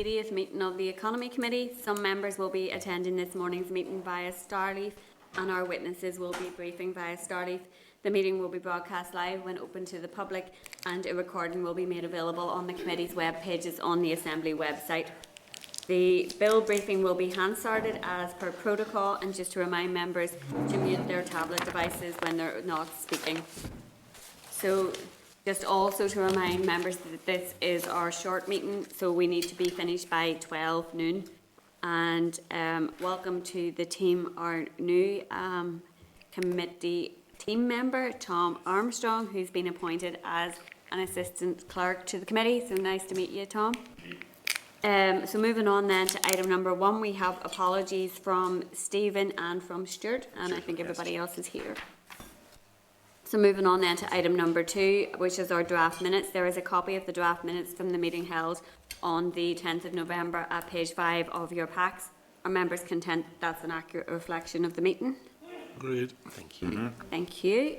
80th meeting of the Economy Committee. Some members will be attending this morning's meeting via Starleaf, and our witnesses will be briefing via Starleaf. The meeting will be broadcast live when open to the public, and a recording will be made available on the committee's web pages on the Assembly website. The bill briefing will be Hansarded as per protocol, and just to remind members to mute their tablet devices when they're not speaking. So just also to remind members that this is our short meeting, so we need to be finished by 12 noon. And welcome to the team, our new committee team member, Tom Armstrong, who's been appointed as an assistant clerk to the committee. So nice to meet you, Tom. So moving on then to item number 1, we have apologies from Stephen and from Stuart, and I think everybody else is here. So moving on then to item number 2, which is our draft minutes. There is a copy of the draft minutes from the meeting held on the 10th of November at page 5 of your packs. Are members content that's an accurate reflection of the meeting? Agreed. Thank you. Thank you.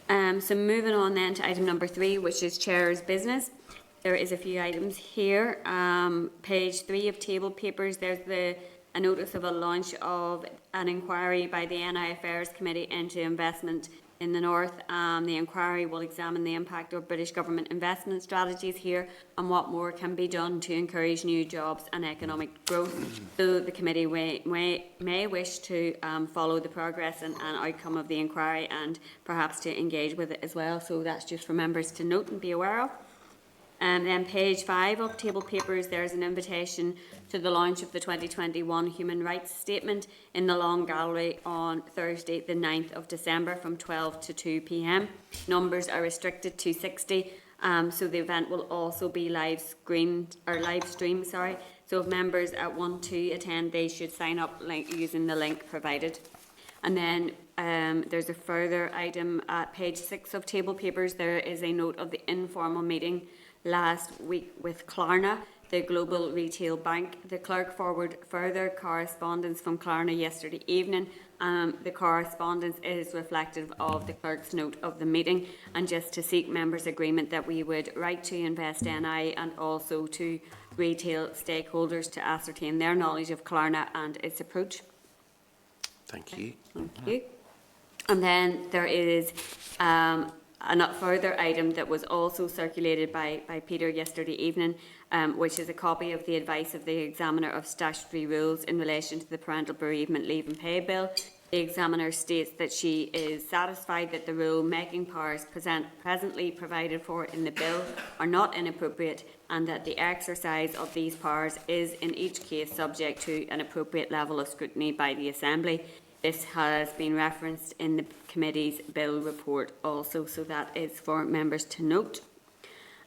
So moving on then to item number 3, which is Chair's business. There is a few items here. Page 3 of table papers, there's a notice of a launch of an inquiry by the NI Affairs Committee into investment in the North. The inquiry will examine the impact of British government investment strategies here and what more can be done to encourage new jobs and economic growth. So the committee may wish to follow the progress and outcome of the inquiry and perhaps to engage with it as well. So that's just for members to note and be aware of. And then page 5 of table papers, there's an invitation to the launch of the 2021 Human Rights Statement in the Long Gallery on Thursday the 9th of December from 12 to 2 p.m. Numbers are restricted to 60, so the event will also be live streamed. So if members want to attend, they should sign up using the link provided. And then there's a further item at page 6 of table papers. There is a note of the informal meeting last week with Klarna, the global retail bank. The clerk forwarded further correspondence from Klarna yesterday evening. The correspondence is reflective of the clerk's note of the meeting, and just to seek members' agreement that we would write to Invest NI and also to retail stakeholders to ascertain their knowledge of Klarna and its approach. Thank you. Thank you. And then there is a further item that was also circulated by Peter yesterday evening, which is a copy of the advice of the Examiner of Statutory Rules in relation to the Parental Bereavement Leave and Pay Bill. The Examiner states that she is satisfied that the rule-making powers presently provided for in the bill are not inappropriate, and that the exercise of these powers is in each case subject to an appropriate level of scrutiny by the Assembly. This has been referenced in the committee's bill report also, so that is for members to note.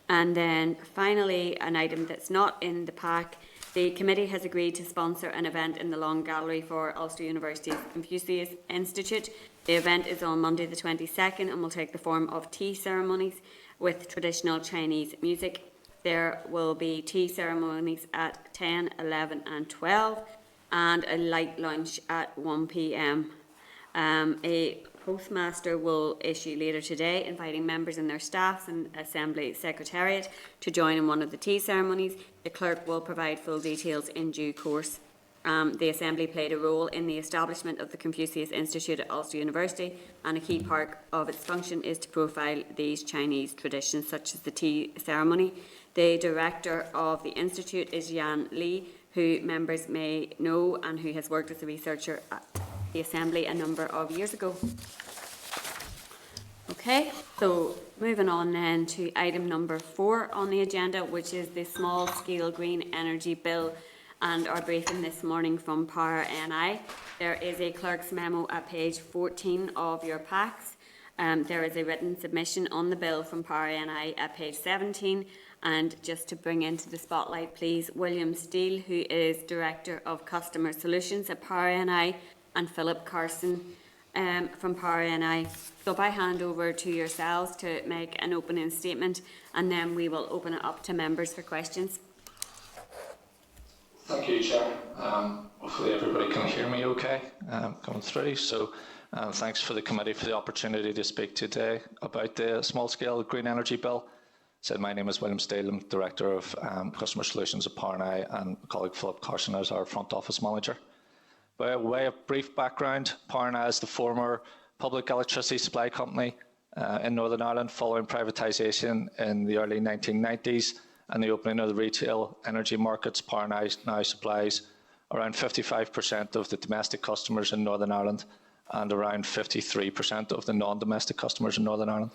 And then finally, an item that's not in the pack. The committee has agreed to sponsor an event in the Long Gallery for Ulster University's Confucius Institute. The event is on Monday the 22nd and will take the form of tea ceremonies with traditional Chinese music. There will be tea ceremonies at 10, 11 and 12. And a light lunch at 1 p.m. A postmaster will issue later today inviting members and their staffs and Assembly Secretariat to join in one of the tea ceremonies. The clerk will provide full details in due course. The Assembly played a role in the establishment of the Confucius Institute at Ulster University, and a key part of its function is to profile these Chinese traditions, such as the tea ceremony. The director of the Institute is Yan Li, who members may know and who has worked as a researcher at the Assembly a number of years ago. Okay, so moving on then to item number 4 on the agenda, which is the Small Scale Green Energy Bill, and our briefing this morning from Power NI. There is a clerk's memo at page 14 of your packs. There is a written submission on the bill from Power NI at page 17. And just to bring into the spotlight, please, William Steele, who is Director of Customer Solutions at Power NI, and Philip Carson from Power NI. So if I hand over to yourselves to make an opening statement, and then we will open it up to members for questions. Thank you, Chair. Hopefully everybody can hear me okay coming through. So thanks for the committee for the opportunity to speak today about the small-scale green energy bill. So my name is William Steele. I'm Director of Customer Solutions at Parental, and my colleague Philip Carson is our Front Office Manager. By way of brief background, Parental is the former public electricity supply company in Northern Ireland following privatisation in the early 1990s and the opening of the retail energy markets. Parental now supplies around 55% of the domestic customers in Northern Ireland and around 53% of the non-domestic customers in Northern Ireland.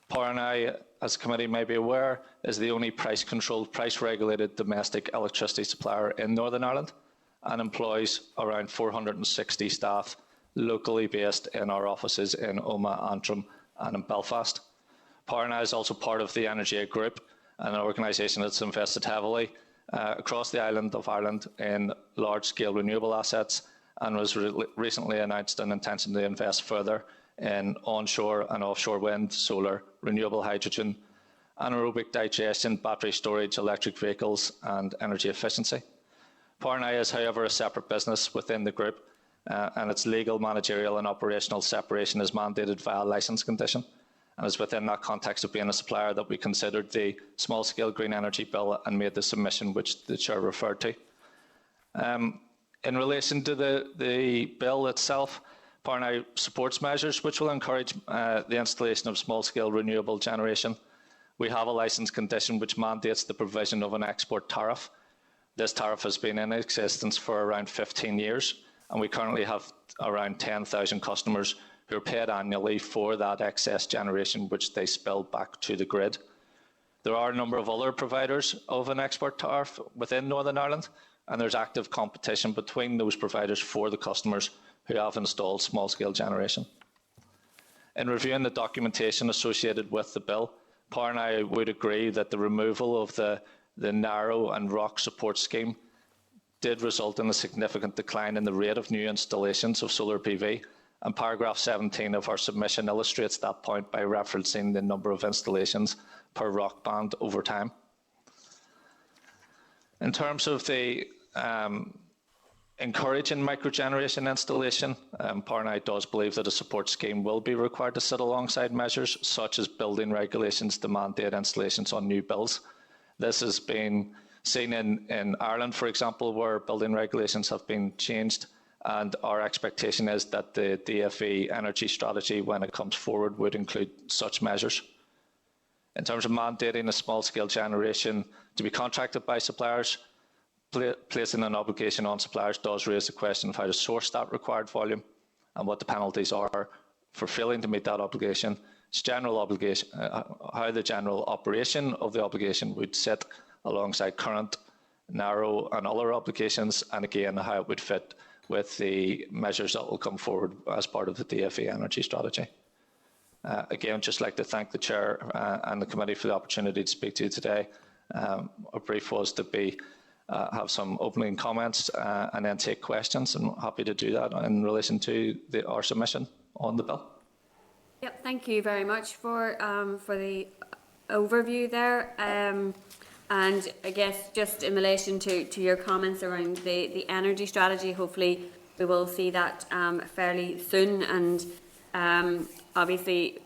Parental, as the committee may be aware, is the only price-controlled, price-regulated domestic electricity supplier in Northern Ireland and employs around 460 staff locally based in our offices in Omagh, Antrim and in Belfast. Parental is also part of the Energy Group, an organisation that's invested heavily across the island of Ireland in large-scale renewable assets, and was recently announced an intention to invest further in onshore and offshore wind, solar, renewable hydrogen, anaerobic digestion, battery storage, electric vehicles and energy efficiency. Parental is, however, a separate business within the group, and its legal, managerial and operational separation is mandated via licence condition, and is within that context of being a supplier that we considered the small-scale green energy bill and made the submission which the Chair referred to. In relation to the bill itself, Parental supports measures which will encourage the installation of small-scale renewable generation. We have a licence condition which mandates the provision of an export tariff. This tariff has been in existence for around 15 years, and we currently have around 10,000 customers who are paid annually for that excess generation which they spill back to the grid. There are a number of other providers of an export tariff within Northern Ireland, and there's active competition between those providers for the customers who have installed small-scale generation. In reviewing the documentation associated with the bill, Parental would agree that the removal of the narrow and rock support scheme did result in a significant decline in the rate of new installations of solar PV, and paragraph 17 of our submission illustrates that point by referencing the number of installations per rock band over time. In terms of the encouraging microgeneration installation, Parental does believe that a support scheme will be required to sit alongside measures such as building regulations to mandate installations on new builds. This has been seen in Ireland, for example, where building regulations have been changed, and our expectation is that the DFE energy strategy, when it comes forward, would include such measures. In terms of mandating a small-scale generation to be contracted by suppliers, placing an obligation on suppliers does raise the question of how to source that required volume and what the penalties are for failing to meet that obligation. How the general operation of the obligation would sit alongside current narrow and other obligations, and again how it would fit with the measures that will come forward as part of the DFE energy strategy. Again, I'd just like to thank the Chair and the committee for the opportunity to speak to you today. Our brief was to have some opening comments and then take questions, and I'm happy to do that in relation to our submission on the bill. Yep, thank you very much for the overview there. And I guess just in relation to your comments around the energy strategy, hopefully we will see that fairly soon. And obviously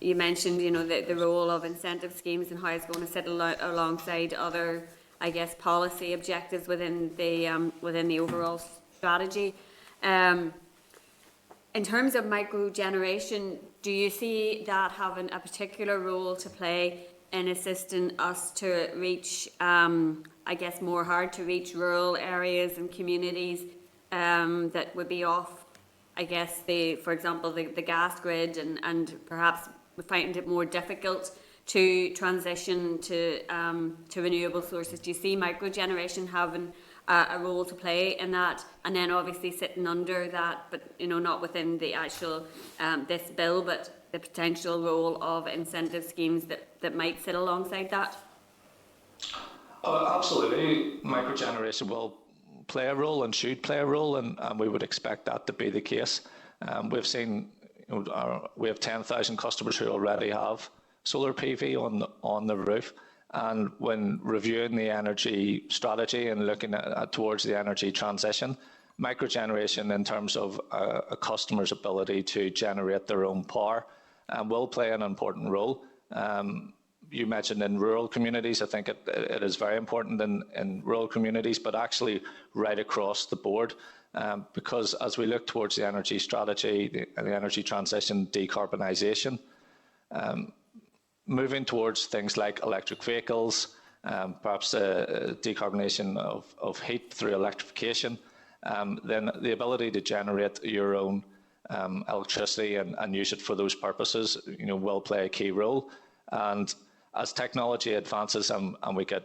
you mentioned, the role of incentive schemes and how it's going to sit alongside other, I guess, policy objectives within the overall strategy. In terms of microgeneration, do you see that having a particular role to play in assisting us to reach, I guess, more hard to reach rural areas and communities that would be off, I guess, for example, the gas grid, and perhaps we find it more difficult to transition to renewable sources? Do you see microgeneration having a role to play in that, and then obviously sitting under that, but not within the actual this bill, but the potential role of incentive schemes that might sit alongside that? Absolutely, microgeneration will play a role and should play a role, and we would expect that to be the case. We've seen, we have 10,000 customers who already have solar PV on the roof. And when reviewing the energy strategy and looking towards the energy transition, microgeneration in terms of a customer's ability to generate their own power will play an important role. you mentioned in rural communities. I think it is very important in rural communities, but actually right across the board. Because as we look towards the energy strategy, the energy transition, decarbonisation, moving towards things like electric vehicles, perhaps decarbonisation of heat through electrification, then the ability to generate your own electricity and use it for those purposes, will play a key role. And as technology advances and we get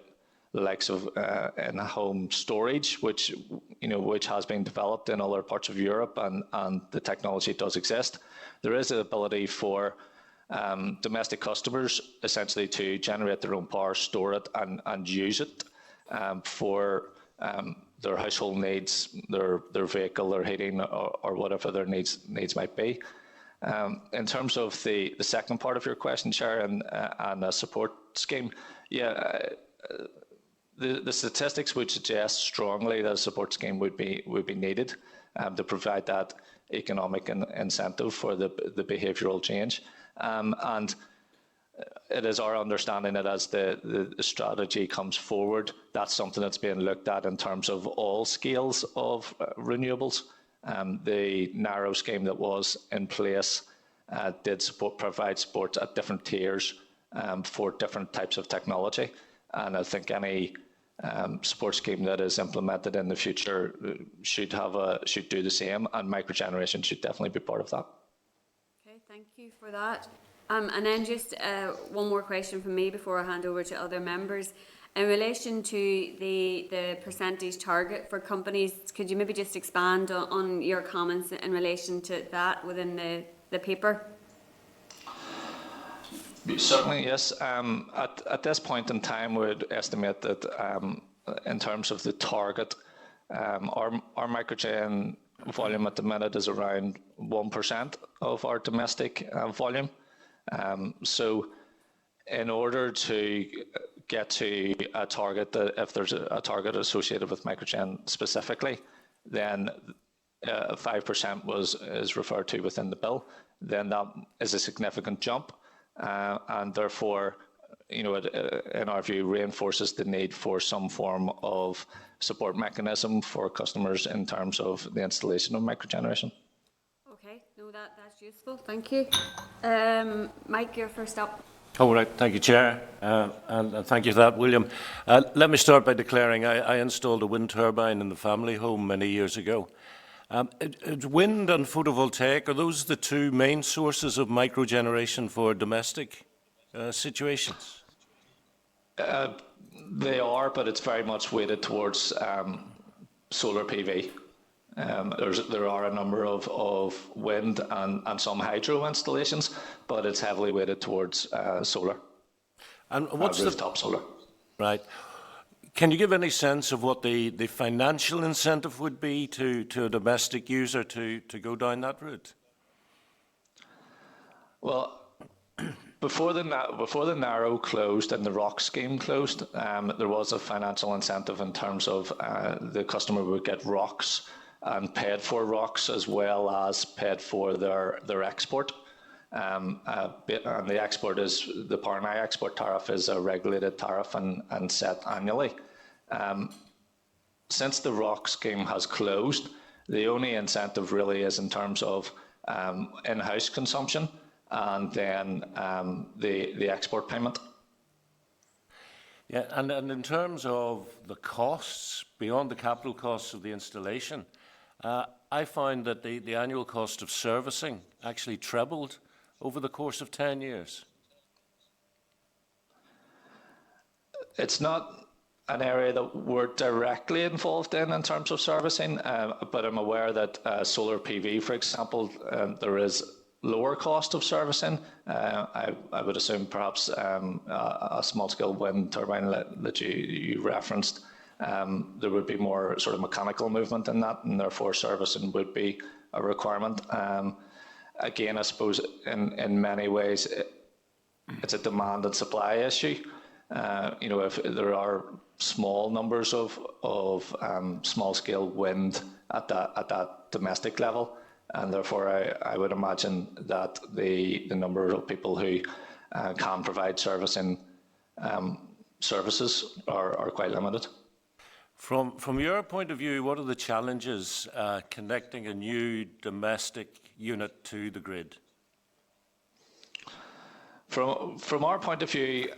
the likes of in-home storage, which has been developed in other parts of Europe, and the technology does exist, there is an ability for domestic customers essentially to generate their own power, store it, and use it for their household needs, their vehicle, their heating, or whatever their needs might be. In terms of the second part of your question, Chair, and a support scheme, the statistics would suggest strongly that a support scheme would be needed to provide that economic incentive for the behavioural change. And it is our understanding that as the strategy comes forward, that's something that's being looked at in terms of all scales of renewables. The narrow scheme that was in place did provide support at different tiers for different types of technology. And I think any support scheme that is implemented in the future should do the same, and microgeneration should definitely be part of that. Okay, thank you for that. And then just one more question from me before I hand over to other members. In relation to the percentage target for companies, could you maybe just expand on your comments in relation to that within the paper? Certainly, yes. At this point in time, we would estimate that in terms of the target, our microgen volume at the minute is around 1% of our domestic volume. So in order to get to a target, if there's a target associated with microgen specifically, then 5% is referred to within the bill, then that is a significant jump. And therefore, it, in our view, reinforces the need for some form of support mechanism for customers in terms of the installation of microgeneration. Okay, no, that's useful. Thank you. Mike, you're first up. All right, thank you, Chair, and thank you for that, William. Let me start by declaring I installed a wind turbine in the family home many years ago. Wind and photovoltaic, are those the two main sources of microgeneration for domestic situations? They are, but it's very much weighted towards solar PV. There are a number of wind and some hydro installations, but it's heavily weighted towards solar. And what's rooftop solar? Right. Can you give any sense of what the financial incentive would be to a domestic user to go down that route? Well, before the narrow closed and the ROC scheme closed, there was a financial incentive in terms of the customer would get ROCs and paid for ROCs as well as paid for their export. And the export is, the Parental export tariff is a regulated tariff and set annually. Since the ROC scheme has closed, the only incentive really is in terms of in-house consumption and then the export payment. Yeah, and in terms of the costs, beyond the capital costs of the installation, I find that the annual cost of servicing actually trebled over the course of 10 years. It's not an area that we're directly involved in terms of servicing, but I'm aware that solar PV, for example, there is lower cost of servicing. I would assume perhaps a small-scale wind turbine that you referenced, there would be more sort of mechanical movement in that, and therefore servicing would be a requirement. Again, I suppose in many ways it's a demand and supply issue. If there are small numbers of small-scale wind at that domestic level, and therefore I would imagine that the number of people who can provide servicing services are quite limited. From your point of view, what are the challenges connecting a new domestic unit to the grid? From our point of view,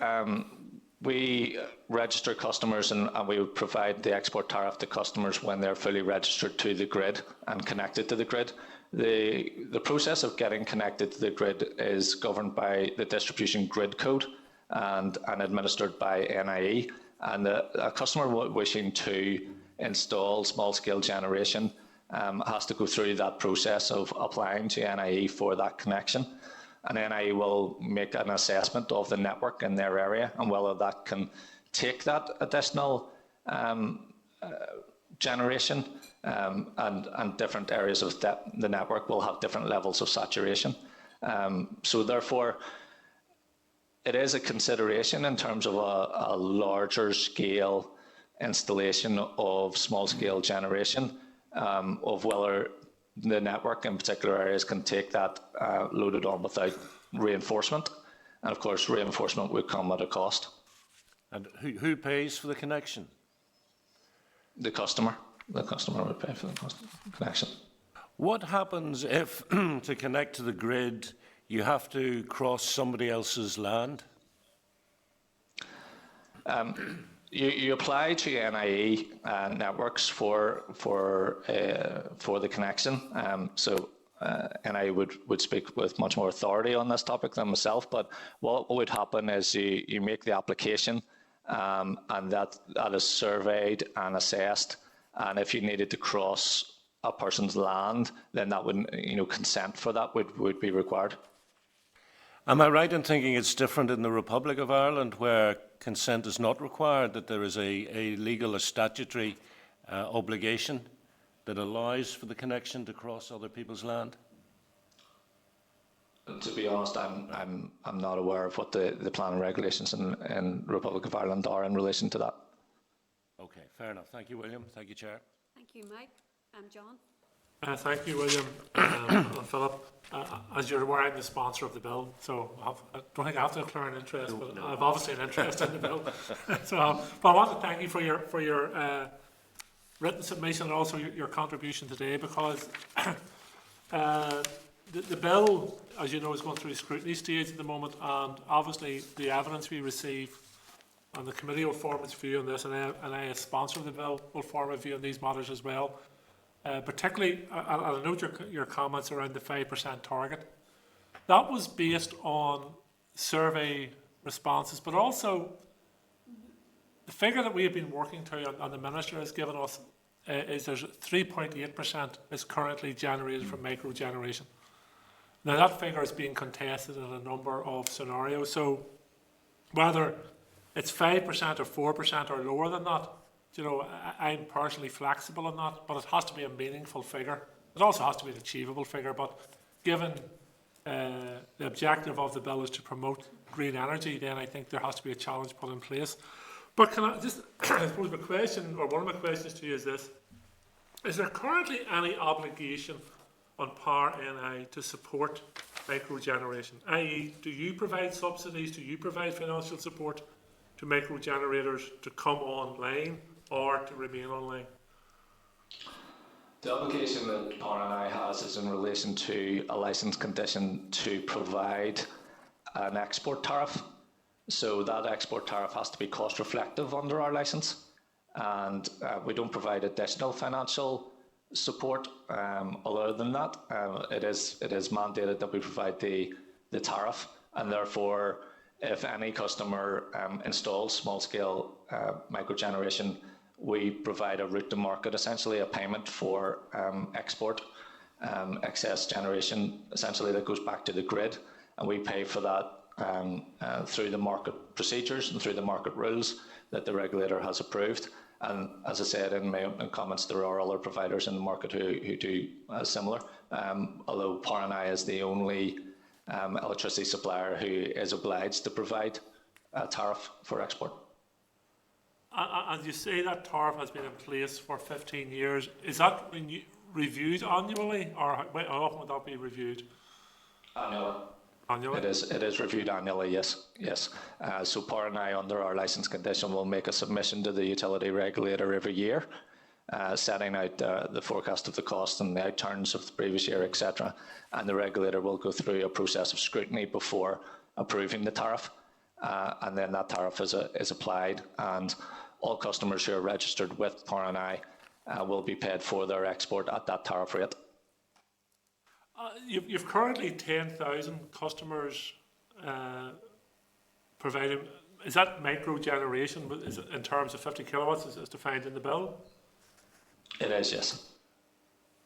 we register customers and we would provide the export tariff to customers when they're fully registered to the grid and connected to the grid. The process of getting connected to the grid is governed by the distribution grid code and administered by NIE. And a customer wishing to install small-scale generation has to go through that process of applying to NIE for that connection. And NIE will make an assessment of the network in their area and whether that can take that additional generation, and different areas of the network will have different levels of saturation. So therefore, it is a consideration in terms of a larger scale installation of small scale generation, of whether the network in particular areas can take that loaded on without reinforcement. And of course, reinforcement would come at a cost. And who pays for the connection? The customer. The customer would pay for the connection. What happens if, to connect to the grid, you have to cross somebody else's land? You apply to NIE networks for the connection. So NIE would speak with much more authority on this topic than myself. But what would happen is you make the application, and that is surveyed and assessed. And if you needed to cross a person's land, then that would, consent for that would be required. Am I right in thinking it's different in the Republic of Ireland, where consent is not required, that there is a legal, a statutory obligation that allows for the connection to cross other people's land? To be honest, I'm not aware of what the planning regulations in the Republic of Ireland are in relation to that. Okay, fair enough. Thank you, William. Thank you, Chair. Thank you, Mike. John? Thank you, William and Philip. As you're aware, I'm the sponsor of the bill, so I don't think I have to declare an interest, but no. I've obviously an interest in the bill. But I want to thank you for your written submission and also your contribution today, because the bill, as you know, is going through the scrutiny stage at the moment, and obviously the evidence we receive, and the committee will form its view on this, and I, as sponsor of the bill, will form a view on these matters as well. Particularly, I'll note your comments around the 5% target. That was based on survey responses, but also the figure that we have been working to, and the Minister has given us, is there's 3.8% is currently generated from micro generation. Now that figure is being contested in a number of scenarios, so whether it's 5% or 4% or lower than that, I'm personally flexible on that, but it has to be a meaningful figure. It also has to be an achievable figure, but given the objective of the bill is to promote green energy, then I think there has to be a challenge put in place. But can I just, I suppose my question, or one of my questions to you is this: is there currently any obligation on Power NI to support micro generation? i.e., do you provide subsidies, do you provide financial support to micro generators to come online or to remain online? The obligation that Power NI has is in relation to a licence condition to provide an export tariff. So that export tariff has to be cost reflective under our licence, and we don't provide additional financial support. Other than that, it is mandated that we provide the tariff, and therefore, if any customer installs small-scale microgeneration, we provide a route to market, essentially a payment for export excess generation, essentially that goes back to the grid, and we pay for that through the market procedures and through the market rules that the regulator has approved. And as I said in my opening comments, there are other providers in the market who do similar, although Power NI is the only electricity supplier who is obliged to provide a tariff for export. And you say that tariff has been in place for 15 years. Is that reviewed annually, or how often would that be reviewed? Annually. Annually? It is reviewed annually, yes. So Power and I, under our licence condition, will make a submission to the utility regulator every year, setting out the forecast of the cost and the outturns of the previous year, etc. And the regulator will go through a process of scrutiny before approving the tariff. And then that tariff is applied, and all customers who are registered with Power and I will be paid for their export at that tariff rate. You've currently 10,000 customers providing. Is that micro generation? Is it in terms of 50 kilowatts as defined in the bill? It is, yes.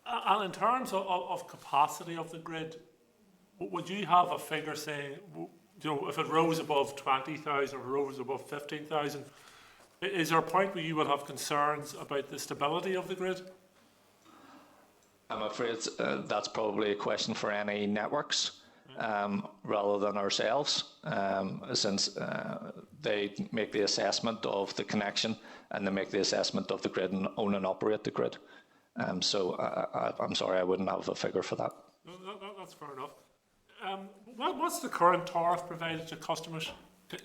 And in terms of capacity of the grid, would you have a figure saying, if it rose above 20,000 or rose above 15,000, is there a point where you will have concerns about the stability of the grid? I'm afraid that's probably a question for any networks rather than ourselves, since they make the assessment of the connection and they make the assessment of the grid and own and operate the grid. So I'm sorry, I wouldn't have a figure for that. No, that's fair enough. What's the current tariff provided to customers?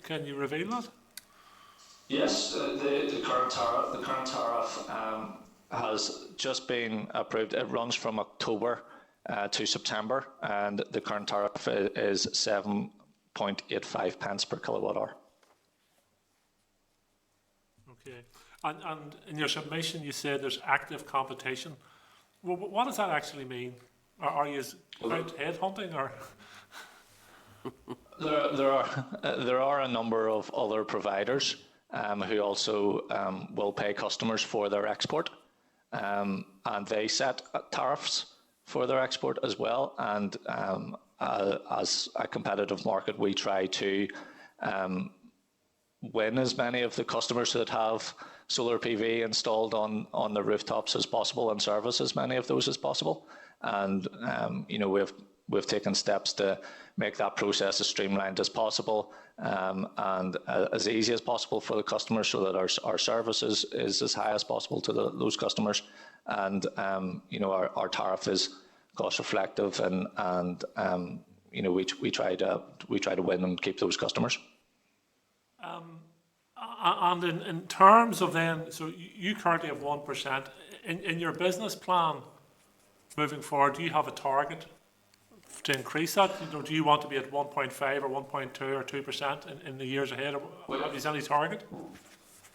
Can you reveal that? Yes, the current tariff has just been approved. It runs from October to September, and the current tariff is 7.85 pence per kilowatt hour. Okay. And in your submission, you said there's active competition. Well, what does that actually mean? Are you out headhunting, or? There are a number of other providers who also will pay customers for their export, and they set tariffs for their export as well. And as a competitive market, we try to win as many of the customers that have solar PV installed on the rooftops as possible and service as many of those as possible. And we've taken steps to make that process as streamlined as possible and as easy as possible for the customers, so that our service is as high as possible to those customers. And our tariff is cost reflective, and we try to win and keep those customers. And in terms of then, so you currently have 1%. In your business plan moving forward, do you have a target to increase that? Do you want to be at 1.5 or 1.2 or 2% in the years ahead? Is there any target?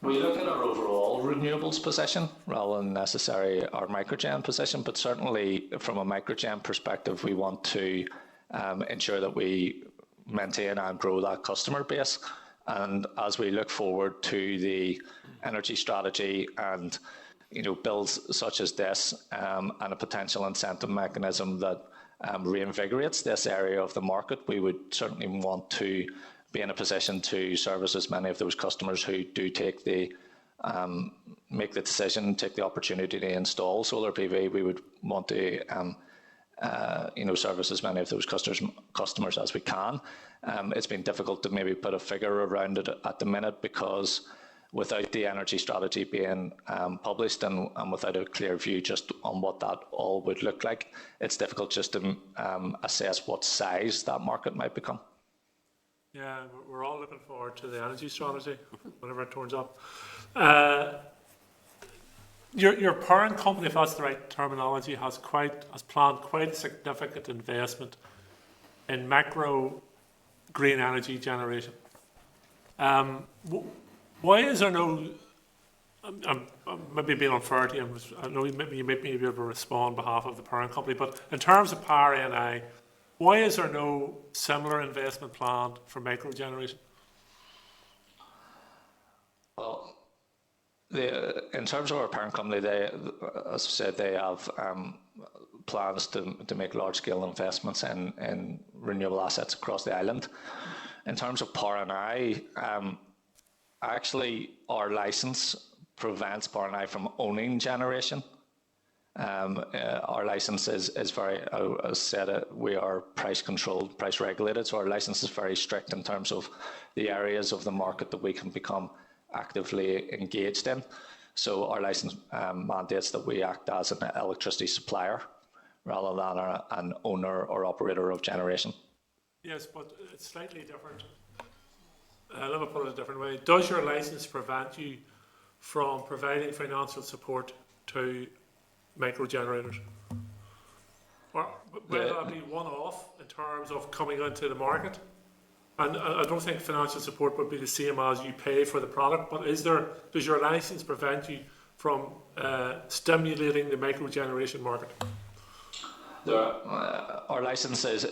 We look at our overall renewables position rather than necessarily our microgen position, but certainly from a microgen perspective, we want to ensure that we maintain and grow that customer base. And as we look forward to the energy strategy and bills such as this and a potential incentive mechanism that reinvigorates this area of the market, we would certainly want to be in a position to service as many of those customers who do make the decision, take the opportunity to install solar PV. We would want to service as many of those customers as we can. It's been difficult to maybe put a figure around it at the minute, because without the energy strategy being published and without a clear view just on what that all would look like, it's difficult just to assess what size that market might become. Yeah, we're all looking forward to the energy strategy, whenever it turns up. Your parent company, if that's the right terminology, has planned quite a significant investment in macro green energy generation. Why is there no? I'm maybe being unfair to you. I know you may be able to respond on behalf of the parent company, but in terms of Power NI, why is there no similar investment planned for micro generation? Well, in terms of our parent company, they, as I said, they have plans to make large-scale investments in renewable assets across the island. In terms of Power NI, actually, our licence prevents Power NI from owning generation. Our licence is very, as said, we are price controlled, price regulated, so our licence is very strict in terms of the areas of the market that we can become actively engaged in. So our licence mandates that we act as an electricity supplier rather than an owner or operator of generation. Yes, but it's slightly different. Let me put it a different way. Does your licence prevent you from providing financial support to micro generators? Or whether that be one-off in terms of coming into the market? And I don't think financial support would be the same as you pay for the product, but does your licence prevent you from stimulating the micro generation market? Our licence is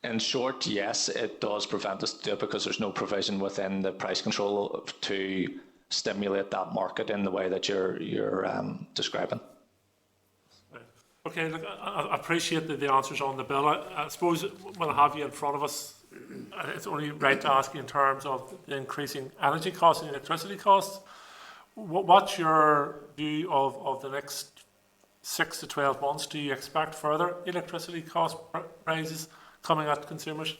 in short, yes, it does prevent us to do it because there's no provision within the price control to stimulate that market in the way that you're describing. Right. Okay, look, I appreciate the answers on the bill. I suppose when I have you in front of us, it's only right to ask you in terms of the increasing energy costs and electricity costs. What's your view of the next 6 to 12 months? Do you expect further electricity cost rises coming at consumers?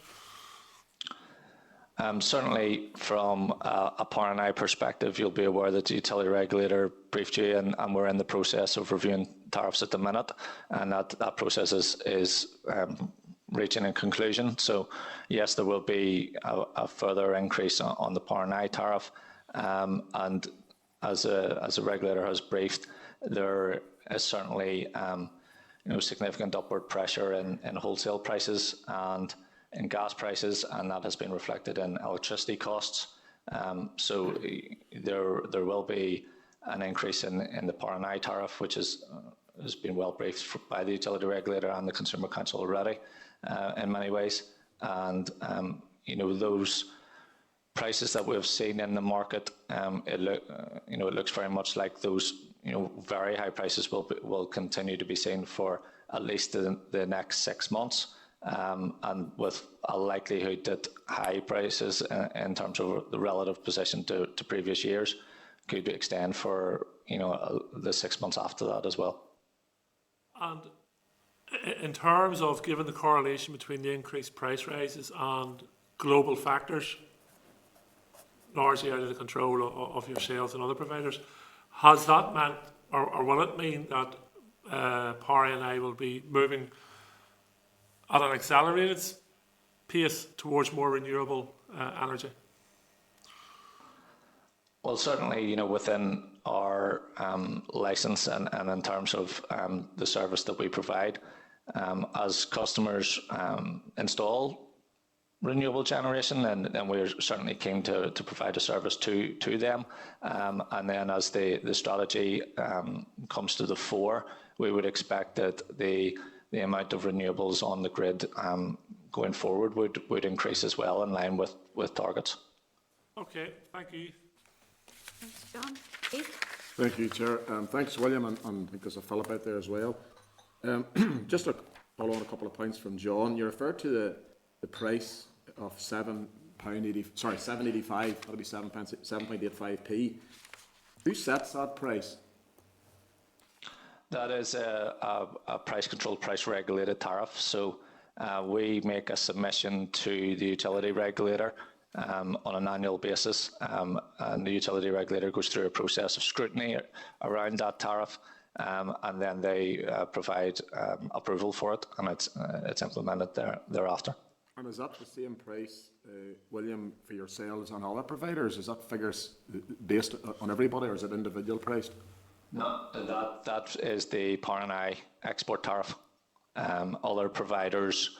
Certainly from a Parental perspective, you'll be aware that the utility regulator briefed you, and we're in the process of reviewing tariffs at the minute, and that process is reaching a conclusion. So yes, there will be a further increase on the Parental tariff, and as a regulator has briefed, there is certainly significant upward pressure in wholesale prices and in gas prices, and that has been reflected in electricity costs. So there will be an increase in the Parental tariff, which has been well briefed by the utility regulator and the Consumer Council already in many ways. And those prices that we've seen in the market, it looks very much like those very high prices will continue to be seen for at least the next 6 months. And with a likelihood that high prices in terms of the relative position to previous years could extend for the 6 months after that as well. And in terms of given the correlation between the increased price rises and global factors, largely out of the control of yourselves and other providers, has that meant, or will it mean that Parental will be moving at an accelerated pace towards more renewable energy? Well, certainly, within our licence and in terms of the service that we provide, as customers install renewable generation, and we're certainly keen to provide a service to them. And then as the strategy comes to the fore, we would expect that the amount of renewables on the grid going forward would increase as well in line with targets. Okay, thank you. Thanks, John. Keith? Thank you, Chair. Thanks, William, and I think there's a Philip out there as well. Just to follow on a couple of points from John, you referred to the price of £7.85. That'll be 7.85p. Who sets that price? That is a price controlled, price regulated tariff. So we make a submission to the utility regulator on an annual basis, and the utility regulator goes through a process of scrutiny around that tariff, and then they provide approval for it, and it's implemented thereafter. And is that the same price, William, for yourselves and other providers? Is that figures based on everybody, or is it individual priced? No, that is the Parental export tariff. Other providers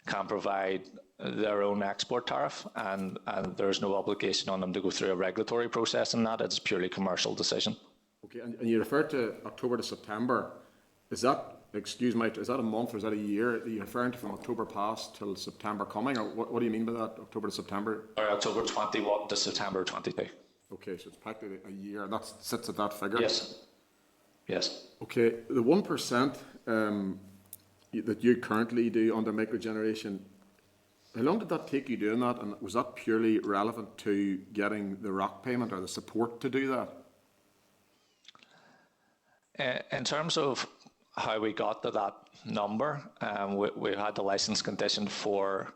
can provide their own export tariff, and there's no obligation on them to go through a regulatory process in that. It's a purely commercial decision. Okay, and you referred to October to September. Is that, excuse me, is that a month or is that a year? Are you referring to from October past till September coming, or what do you mean by that, October to September? October 21 to September 22. Okay, so it's practically a year, and that sits at that figure? Yes. Yes. Okay, the 1% that you currently do under microgeneration, how long did that take you doing that, and was that purely relevant to getting the ROC payment or the support to do that? In terms of how we got to that number, we had the license conditioned for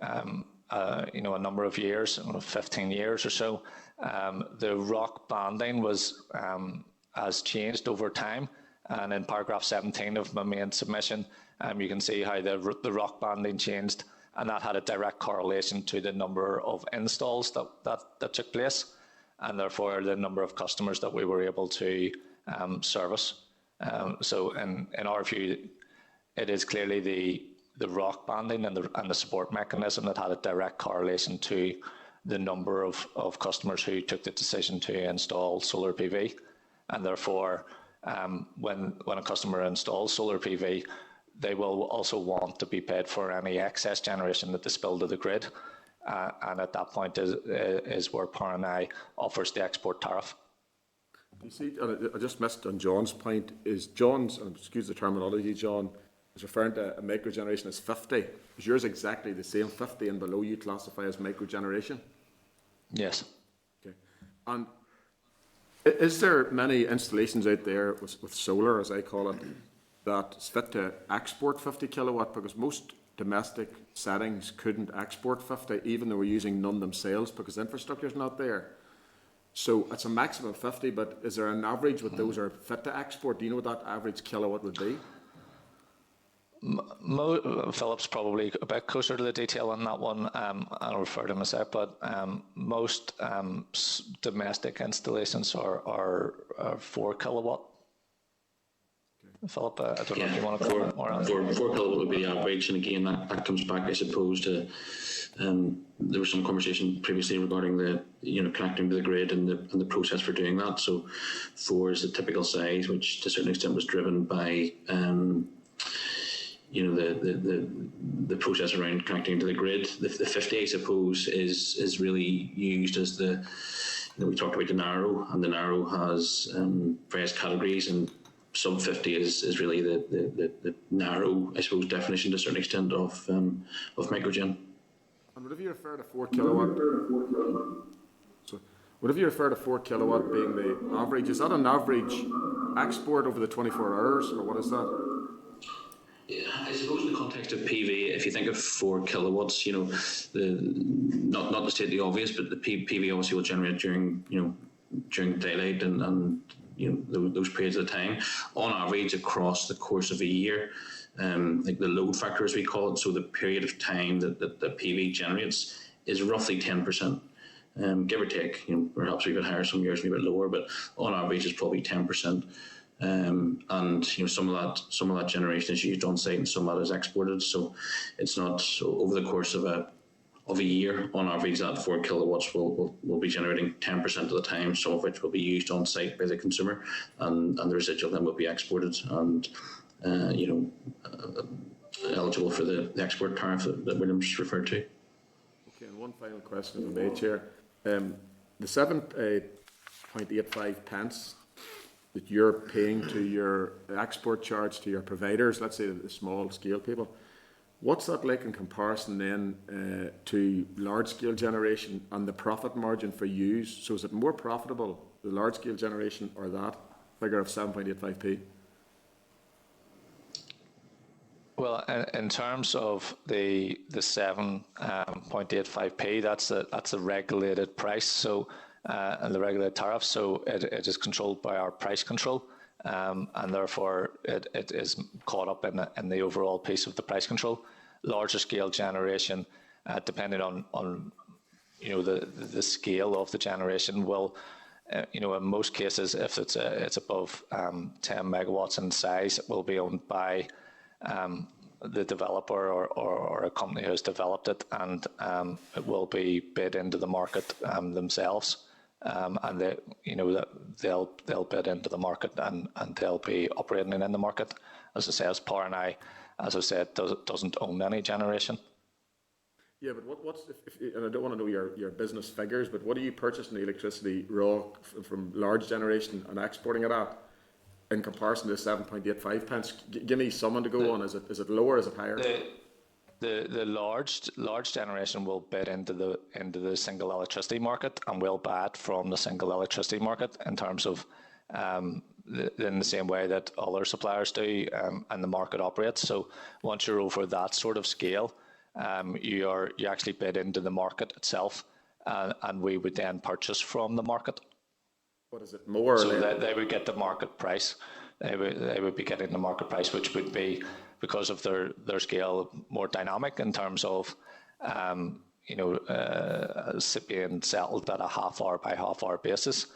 a number of years, 15 years or so. The ROC banding has changed over time, And in paragraph 17 of my main submission, you can see how the ROC banding changed, and that had a direct correlation to the number of installs that took place, and therefore the number of customers that we were able to service. So in our view, it is clearly the ROC banding and the support mechanism that had a direct correlation to the number of customers who took the decision to install solar PV. And therefore, when a customer installs solar PV, they will also want to be paid for any excess generation that they spill to the grid. And at that point is where Parental offers the export tariff. You see, I just missed on John's point, is John's, and excuse the terminology, John, is referring to a microgeneration as 50. Is yours exactly the same, 50 and below you classify as microgeneration? Yes. Okay. And is there many installations out there with solar, as I call it, that's fit to export 50 kilowatt? Because most domestic settings couldn't export 50, even though we're using none themselves because infrastructure is not there. So it's a maximum of 50, but is there an average with those are fit to export? Do you know what that average kilowatt would be? Philip's probably a bit closer to the detail on that one. I'll refer to him in a sec, but most domestic installations are 4 kilowatt. Philip, I don't know if you want to comment more on that. 4 kilowatt would be the average, and again, that comes back, I suppose, to there was some conversation previously regarding the connecting to the grid and the process for doing that. So 4 is the typical size, which to a certain extent was driven by the process around connecting to the grid. The 50, I suppose, is really used as we talked about the narrow, and the narrow has various categories, and sub 50 is really the narrow, I suppose, definition to a certain extent of microgen. And whatever you refer to 4 kilowatt, so whatever you refer to 4 kilowatt being the average, is that an average export over the 24 hours, or what is that? Yeah, I suppose in the context of PV, if you think of 4 kilowatts, not to state the obvious, but the PV obviously will generate during daylight and those periods of time. On average, across the course of a year, like the load factor, as we call it, so the period of time that the PV generates is roughly 10%, give or take. Perhaps a bit higher some years, maybe a bit lower, but on average, it's probably 10%. And some of that generation is used on site and some of that is exported. So it's not over the course of a year. On average, that 4 kilowatts will be generating 10% of the time, some of which will be used on site by the consumer, and the residual then will be exported and eligible for the export tariff that William's referred to. Okay, and one final question from me, Chair. The 7.85 pence that you're paying to your export charge to your providers, let's say the small scale people, what's that like in comparison then to large scale generation and the profit margin for you? So is it more profitable, the large scale generation, or that figure of 7.85p? Well, in terms of the 7.85p, that's a regulated price. So and the regulated tariff, so it is controlled by our price control, and therefore it is caught up in the overall piece of the price control. Larger scale generation, depending on the scale of the generation, will in most cases, if it's above 10 megawatts in size, it will be owned by the developer or a company who has developed it, and it will be bid into the market themselves. And they'll bid into the market and they'll be operating in the market. As I say, as Parental, as I said, doesn't own any generation. Yeah, but what's and I don't want to know your business figures, but what are you purchasing the electricity raw from large generation and exporting it at in comparison to 7.85 pence? Give me someone to go on. Is it lower? Is it higher? The large generation will bid into the single electricity market and will buy it from the single electricity market in terms of in the same way that other suppliers do, and the market operates. So once you're over that sort of scale, you actually bid into the market itself, and we would then purchase from the market. What is it more? So they would get the market price. they would be getting the market price, which would be, because of their scale, more dynamic in terms of being settled at a half-hour by half-hour basis.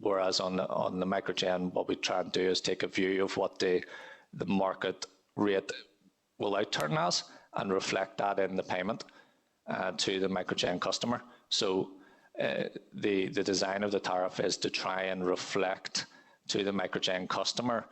Whereas on the microgen, what we try and do is take a view of what the market rate will outturn as and reflect that in the payment to the microgen customer. So the design of the tariff is to try and reflect to the microgen customer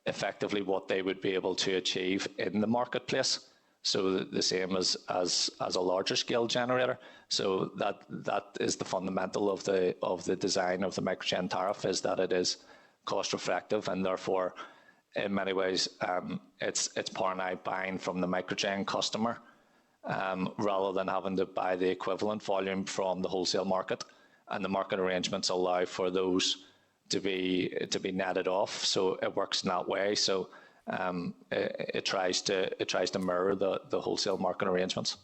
effectively what they would be able to achieve in the marketplace. So the same as a larger scale generator. So that is the fundamental of the design of the microgen tariff, is that it is cost reflective, and therefore in many ways it's Power and I buying from the microgen customer rather than having to buy the equivalent volume from the wholesale market. And the market arrangements allow for those to be netted off, so it works in that way. So it tries to mirror the wholesale market arrangements.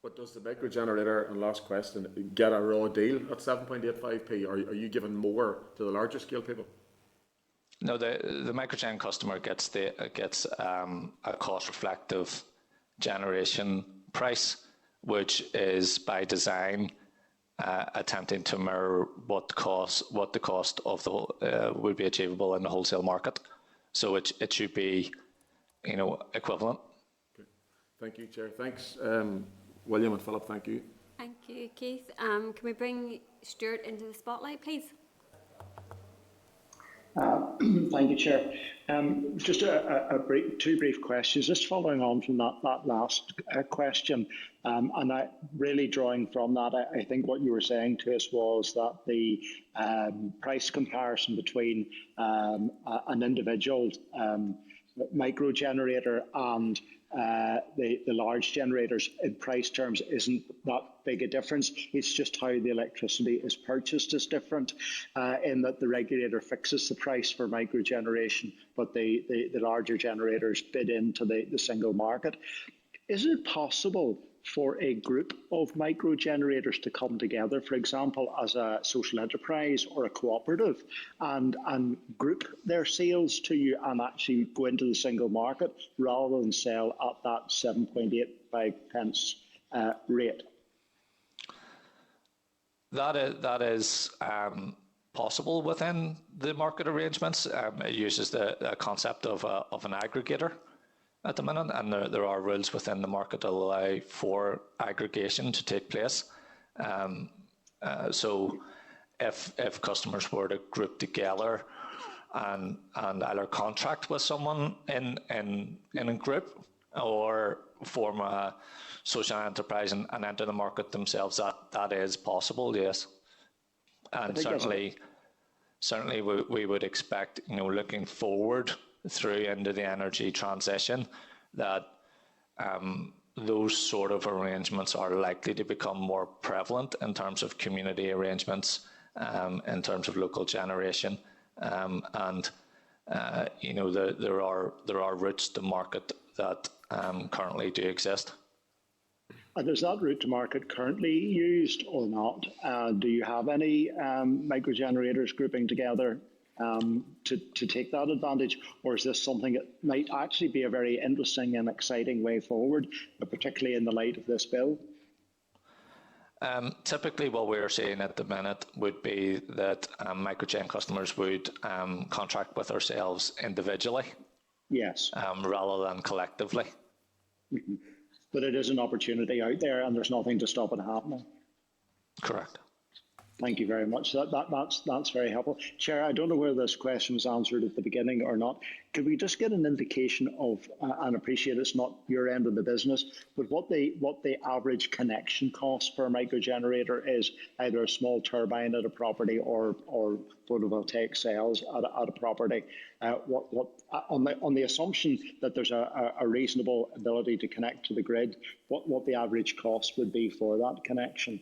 But does the micro generator, and last question, get a raw deal at 7.85p, or are you giving more to the larger scale people? No, the microgen customer gets a cost reflective generation price, which is by design attempting to mirror what the cost of the would be achievable in the wholesale market. So it should be, equivalent. Okay. Thank you, Chair. Thanks, William and Philip. Thank you. Thank you, Keith. Can we bring Stuart into the spotlight, please? Thank you, Chair. Just two brief questions, just following on from that last question. And really drawing from that, I think what you were saying to us was that the price comparison between an individual micro generator and the large generators in price terms isn't that big a difference. It's just how the electricity is purchased is different, in that the regulator fixes the price for micro generation, but the larger generators bid into the single market. Is it possible for a group of micro generators to come together, for example, as a social enterprise or a cooperative, and group their sales to you and actually go into the single market rather than sell at that 7.85 pence rate? That is possible within the market arrangements. It uses the concept of an aggregator at the minute, and there are rules within the market that allow for aggregation to take place. So if customers were to group together and either contract with someone in a group or form a social enterprise and enter the market themselves, that is possible, yes. And certainly we would expect, looking forward through into the energy transition, that those sort of arrangements are likely to become more prevalent in terms of community arrangements, in terms of local generation, and there are routes to market that currently do exist. And is that route to market currently used or not? Do you have any micro generators grouping together to take that advantage, or is this something that might actually be a very interesting and exciting way forward, particularly in the light of this bill? Typically what we're seeing at the minute would be that microgen customers would contract with ourselves individually, yes, rather than collectively. Mm-hmm. But it is an opportunity out there, and there's nothing to stop it happening. Correct. Thank you very much. That's very helpful. Chair, I don't know whether this question was answered at the beginning or not. Could we just get an indication of, and appreciate it's not your end of the business, but what the average connection cost per microgenerator is, either a small turbine at a property or photovoltaic cells at a property? On the assumption that there's a reasonable ability to connect to the grid, what the average cost would be for that connection?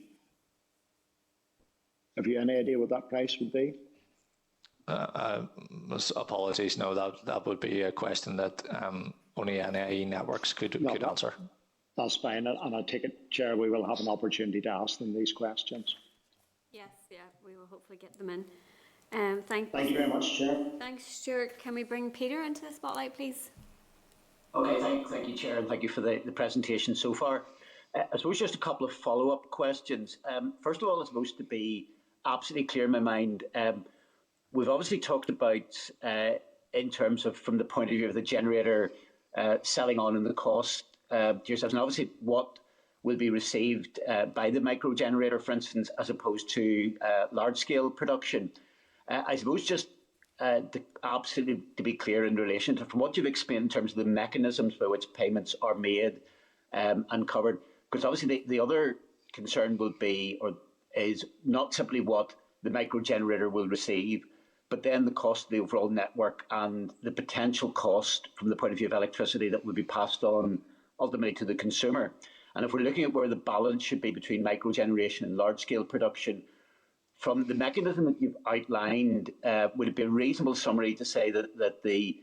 Have you any idea what that price would be? Apologies, no, that would be a question that only NAE networks could answer. That's fine, and I take it, Chair, we will have an opportunity to ask them these questions. Yes, yeah, we will hopefully get them in. Thank you very much, Chair. Thanks, Stuart. Can we bring Peter into the spotlight, please? Okay, thank you, Chair, and thank you for the presentation so far. I suppose just a couple of follow-up questions. First of all, I suppose to be absolutely clear in my mind, we've obviously talked about, in terms of from the point of view of the generator selling on and the cost to yourselves, and obviously what will be received by the micro generator, for instance, as opposed to large-scale production. I suppose just absolutely to be clear in relation to from what you've explained in terms of the mechanisms by which payments are made and covered, because obviously the other concern will be or is not simply what the micro generator will receive, but then the cost of the overall network and the potential cost from the point of view of electricity that will be passed on ultimately to the consumer. And if we're looking at where the balance should be between micro generation and large scale production, from the mechanism that you've outlined, would it be a reasonable summary to say that the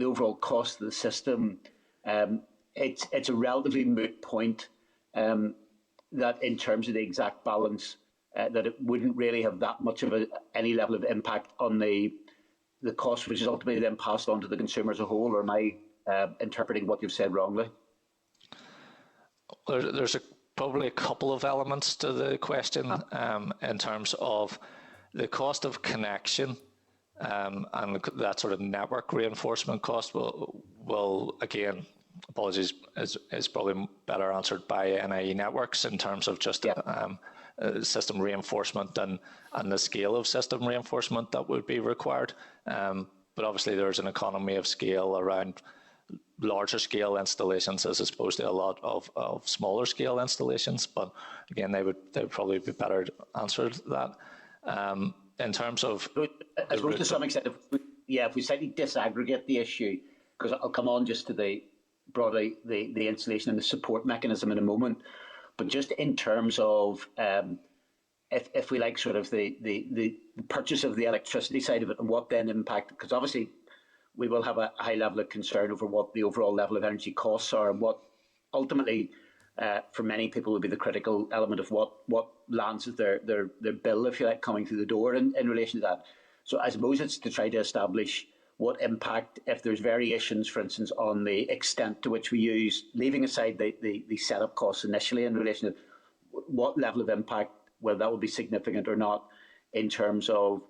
overall cost of the system, it's a relatively moot point, that in terms of the exact balance, that it wouldn't really have that much of any level of impact on the cost, which is ultimately then passed on to the consumer as a whole, or am I interpreting what you've said wrongly? There's probably a couple of elements to the question in terms of the cost of connection and that sort of network reinforcement cost will again, apologies, is probably better answered by NIE Networks in terms of just system reinforcement and the scale of system reinforcement that would be required. But obviously there's an economy of scale around larger scale installations as opposed to a lot of smaller scale installations. But again, they would probably be better answered that. In terms of, I suppose to some extent, if we slightly disaggregate the issue, because I'll come on just to the broadly the installation and the support mechanism in a moment, but just in terms of if we like sort of the purchase of the electricity side of it and what then impact, because obviously we will have a high level of concern over what the overall level of energy costs are and what ultimately for many people would be the critical element of what lands as their bill, if you like, coming through the door in relation to that. So I suppose it's to try to establish what impact, if there's variations, for instance, on the extent to which we use, leaving aside the setup costs initially in relation to what level of impact, whether that will be significant or not, in terms of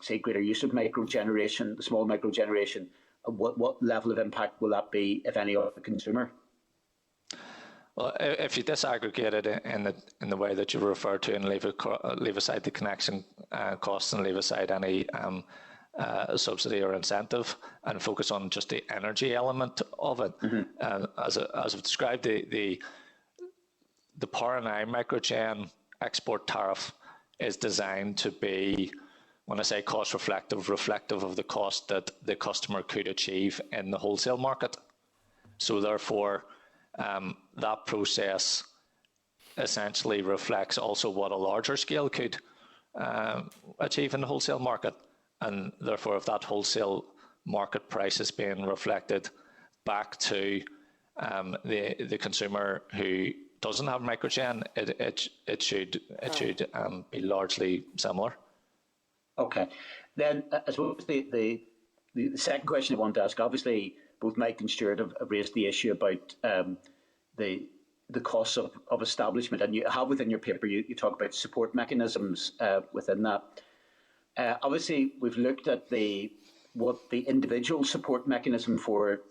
say greater use of micro generation, the small micro generation, what level of impact will that be, if any, on the consumer? Well, if you disaggregate it in the way that you refer to and leave aside the connection costs and leave aside any subsidy or incentive and focus on just the energy element of it, as I've described, the Power and I microgen export tariff is designed to be, when I say cost reflective of the cost that the customer could achieve in the wholesale market. So therefore, that process essentially reflects also what a larger scale could achieve in the wholesale market. And therefore, if that wholesale market price is being reflected back to the consumer who doesn't have microgen, it should be largely similar. Okay. Then I suppose the second question I want to ask, obviously both Mike and Stuart have raised the issue about the costs of establishment, and you have within your paper, you talk about support mechanisms within that. Obviously, we've looked at what the individual support mechanism for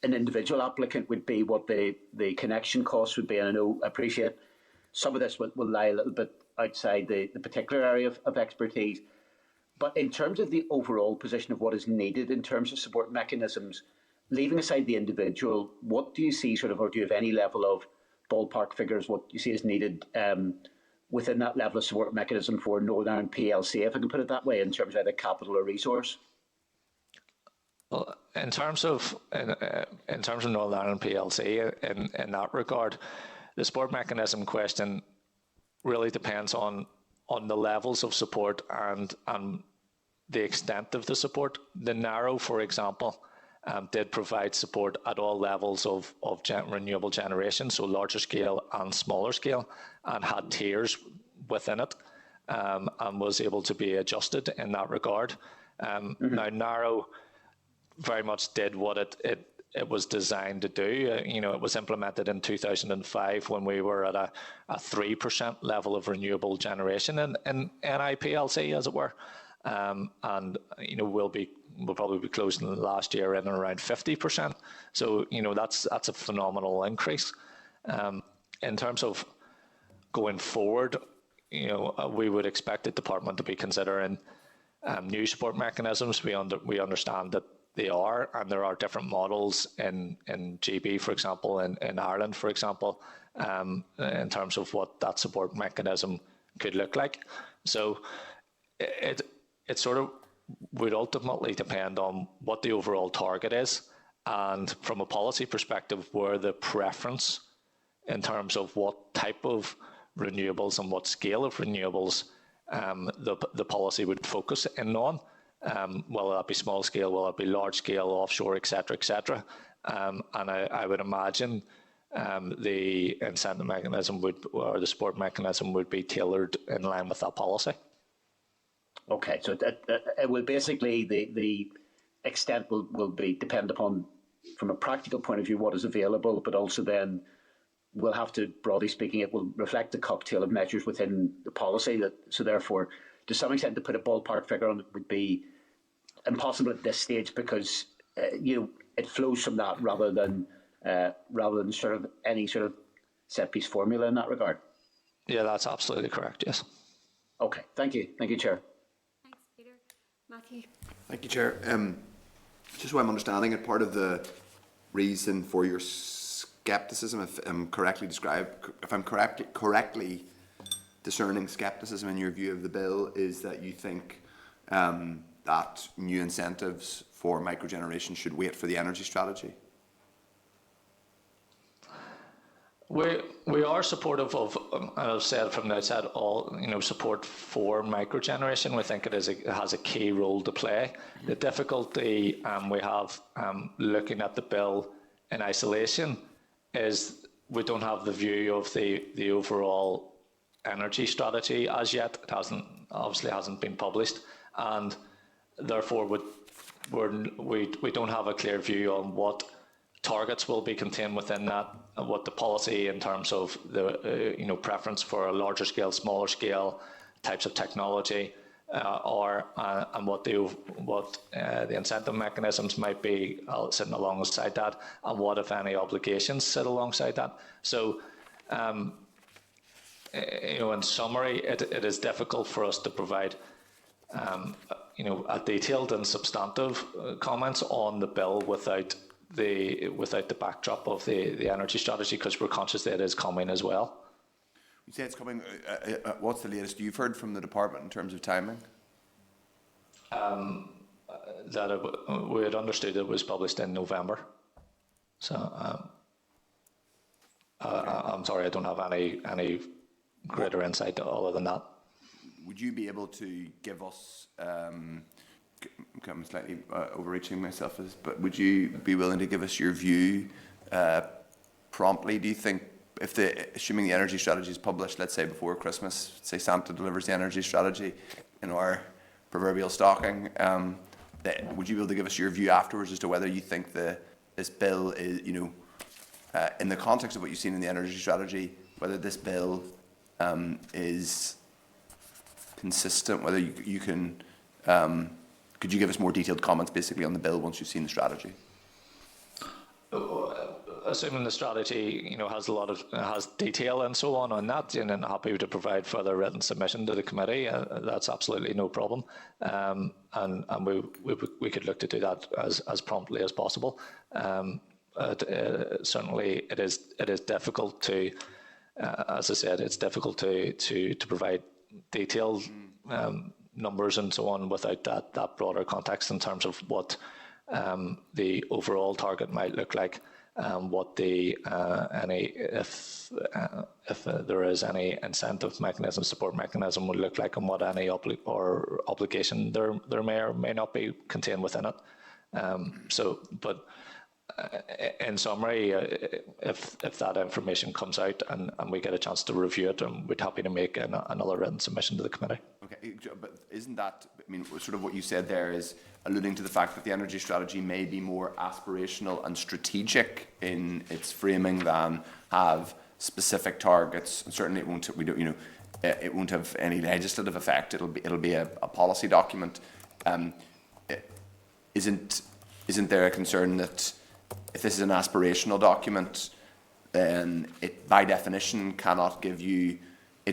an individual applicant would be, what the connection costs would be, and I appreciate some of this will lie a little bit outside the particular area of expertise. But in terms of the overall position of what is needed in terms of support mechanisms, leaving aside the individual, what do you see sort of, or do you have any level of ballpark figures, what you see is needed within that level of support mechanism for Northern Ireland PLC, if I can put it that way, in terms of either capital or resource? Well, in terms of Northern Ireland PLC, in that regard, the support mechanism question really depends on the levels of support and the extent of the support. The Narrow, for example, did provide support at all levels of renewable generation, so larger scale and smaller scale, and had tiers within it. and was able to be adjusted in that regard. Now, Narrow very much did what it was designed to do. It was implemented in 2005 when we were at a 3% level of renewable generation in NIPLC, as it were. And we'll probably be closing last year in around 50%. So that's a phenomenal increase. In terms of going forward, we would expect the department to be considering new support mechanisms. We understand that they are, and there are different models in GB, for example, in Ireland, for example, in terms of what that support mechanism could look like. So it sort of would ultimately depend on what the overall target is, and from a policy perspective, where the preference in terms of what type of renewables and what scale of renewables the policy would focus in on. Will that be small scale, will it be large scale, offshore, etc., etc. And I would imagine the incentive mechanism or the support mechanism would be tailored in line with that policy. Okay, so it will basically, the extent will be depend upon, from a practical point of view, what is available, but also then we'll have to, broadly speaking, it will reflect the cocktail of measures within the policy. So therefore, to some extent, to put a ballpark figure on it would be impossible at this stage, because it flows from that rather than sort of any sort of set piece formula in that regard. Yeah, that's absolutely correct. Yes. Okay. Thank you, Chair. Thanks, Peter. Matthew. Thank you, Chair. Just so I'm understanding it, part of the reason for your scepticism, if I'm correctly discerning scepticism in your view of the bill, is that you think that new incentives for microgeneration should wait for the energy strategy? We are supportive of, I've said from the outset, all support for microgeneration. We think it has a key role to play. The difficulty we have looking at the bill in isolation is we don't have the view of the overall energy strategy as yet. It obviously hasn't been published, and therefore we don't have a clear view on what targets will be contained within that, and what the policy in terms of the preference for a larger scale, smaller scale types of technology are, and what the incentive mechanisms might be sitting alongside that, and what, if any, obligations sit alongside that. So, in summary, it is difficult for us to provide a detailed and substantive comments on the bill without the backdrop of the energy strategy, because we're conscious that it is coming as well. You say it's coming. What's the latest you've heard from the department in terms of timing? That we had understood it was published in November. So I'm sorry, I don't have any greater insight other than that. Would you be able to give us? I'm slightly overreaching myself, but would you be willing to give us your view promptly? Do you think, assuming the energy strategy is published, let's say before Christmas, say Santa delivers the energy strategy in our proverbial stocking, would you be able to give us your view afterwards as to whether you think this bill is, in the context of what you've seen in the energy strategy, whether this bill is consistent, whether you can, could you give us more detailed comments basically on the bill once you've seen the strategy? Assuming the strategy, has detail and so on that, and I'm happy to provide further written submission to the committee. That's absolutely no problem, and we could look to do that as promptly as possible. Certainly, it is difficult to, as I said, it's difficult to provide detailed numbers and so on without that broader context in terms of what the overall target might look like, what the if there is any incentive mechanism, support mechanism would look like, and what any obligation there may or may not be contained within it. But in summary, if that information comes out and we get a chance to review it, we'd be happy to make another written submission to the committee. Okay, but isn't that, I mean, sort of what you said there is alluding to the fact that the energy strategy may be more aspirational and strategic in its framing than have specific targets, and certainly it won't. We don't, you know, it won't have any legislative effect. It'll be a policy document. Isn't there a concern that if this is an aspirational document, then it by definition cannot give you,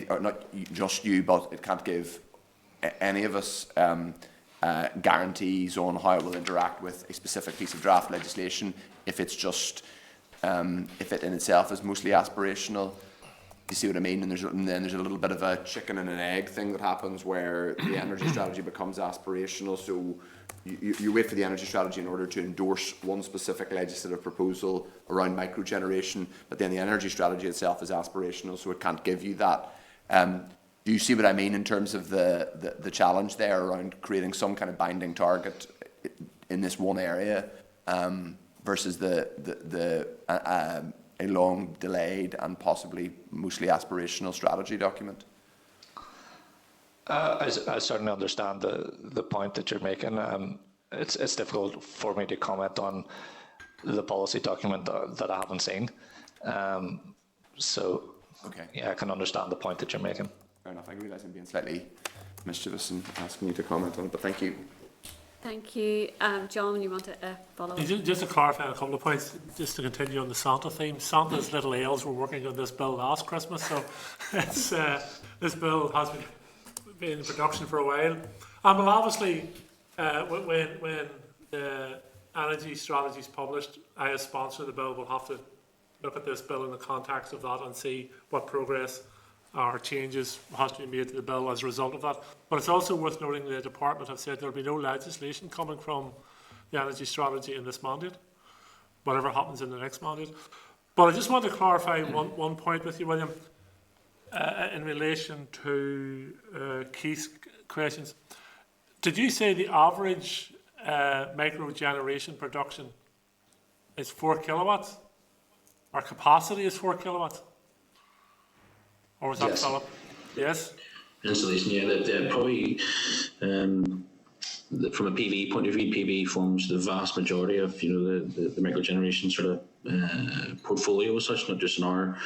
or not just you, but it can't give any of us guarantees on how it will interact with a specific piece of draft legislation if it's just if it in itself is mostly aspirational. You see what I mean? And then there's a little bit of a chicken and an egg thing that happens where the energy strategy becomes aspirational. So you wait for the energy strategy in order to endorse one specific legislative proposal around microgeneration, but then the energy strategy itself is aspirational, so it can't give you that. Do you see what I mean in terms of the challenge there around creating some kind of binding target in this one area versus a long delayed and possibly mostly aspirational strategy document? I certainly understand the point that you're making. It's difficult for me to comment on the policy document that I haven't seen. So okay, yeah, I can understand the point that you're making. Fair enough. I realise I'm being slightly mischievous and asking you to comment on it, but thank you. Thank you. John, you want to follow up? Just to clarify a couple of points, just to continue on the Santa theme. Santa's little elves were working on this bill last Christmas, so it's, this bill has been in production for a while. And well, obviously, when the energy strategy is published, I as sponsor of the bill will have to look at this bill in the context of that and see what progress or changes has to be made to the bill as a result of that. But it's also worth noting the department have said there will be no legislation coming from the energy strategy in this mandate, whatever happens in the next mandate. But I just want to clarify one point with you, William, in relation to Keith's questions. Did you say the average micro generation production is 4 kilowatts? Our capacity is 4 kilowatts? Or was that Yes. Philip? Yes? Installation, yeah, that probably from a PV point of view, PV forms the vast majority of the microgeneration sort of portfolio as such, not just in our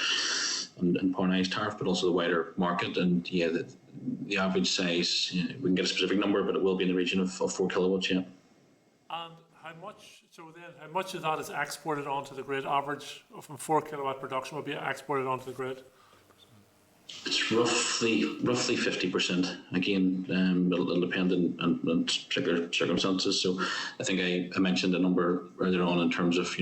and Parnay's tariff, but also the wider market. And yeah, the average size, we can get a specific number, but it will be in the region of 4 kilowatts. Yeah. And how much? So then, how much of that is exported onto the grid? Average from 4 kilowatt production will be exported onto the grid. It's roughly 50%. Again, it'll depend on particular circumstances. So I think I mentioned a number earlier on in terms of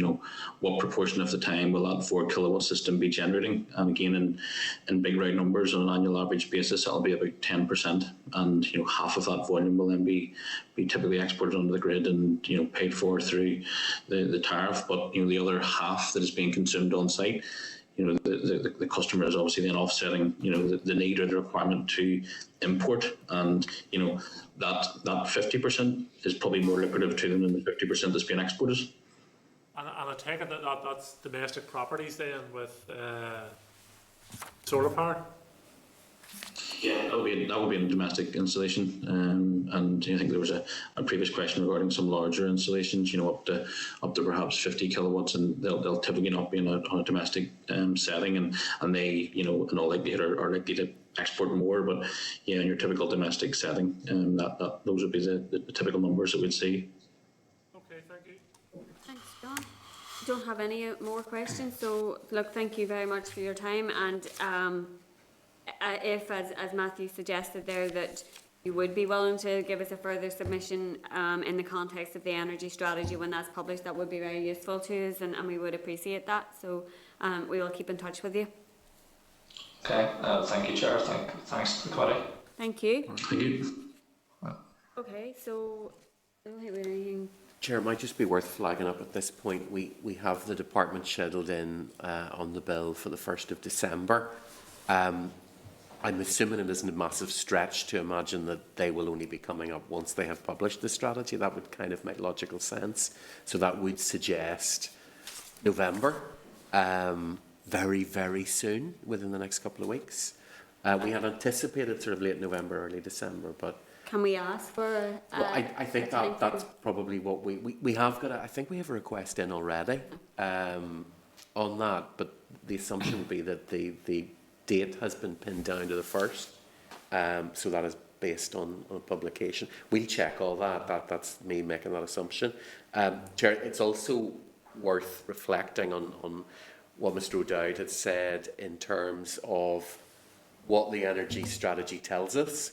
what proportion of the time will that 4 kilowatt system be generating. And again, in big round numbers on an annual average basis, that'll be about 10%. And half of that volume will then be typically exported onto the grid and paid for through the tariff. But the other half that is being consumed on site, the customer is obviously then offsetting, the need or the requirement to import, and that 50% is probably more lucrative to them than the 50% that's being exported. And I take it that's domestic properties then with solar power. Yeah, that would be a domestic installation, and I think there was a previous question regarding some larger installations, up to perhaps 50 kilowatts, and they'll typically not be on a domestic setting, and they in all likelihood are likely to export more. But yeah, in your typical domestic setting, that those would be the typical numbers that we'd see. Okay, thank you. Thanks, John. Don't have any more questions, so look, thank you very much for your time. And if, as Matthew suggested there, that you would be willing to give us a further submission in the context of the energy strategy when that's published, that would be very useful to us, and we would appreciate that. So we will keep in touch with you. Okay, thank you, Chair. Thanks to the committee. Thank you. Thank you. Okay, so I don't think we have anything. Chair, it might just be worth flagging up at this point. We have the department scheduled in on the bill for the 1st of December. I'm assuming it isn't a massive stretch to imagine that they will only be coming up once they have published the strategy. That would kind of make logical sense. So that would suggest November, very, very soon, within the next couple of weeks. We had anticipated sort of late November, early December, but Can we ask for? well, I think that's probably what we have got. I think we have a request in already on that, but the assumption would be that the date has been pinned down to the 1st, so that is based on publication. We'll check all that. That's me making that assumption. Chair, it's also worth reflecting on what Mr. O'Dowd had said in terms of what the energy strategy tells us.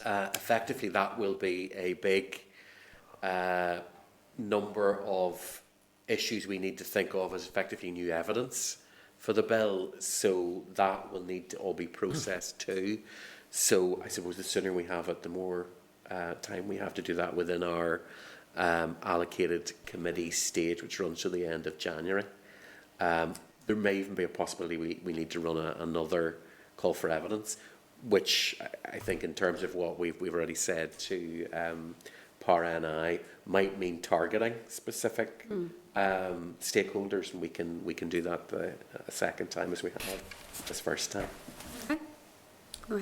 Effectively, that will be a big number of issues we need to think of as effectively new evidence for the bill, so that will need to all be processed too. So I suppose the sooner we have it, the more time we have to do that within our allocated committee stage, which runs to the end of January. There may even be a possibility we need to run another call for evidence, which I think in terms of what we've already said to PARNI might mean targeting specific stakeholders, and we can do that a second time as we have this first time.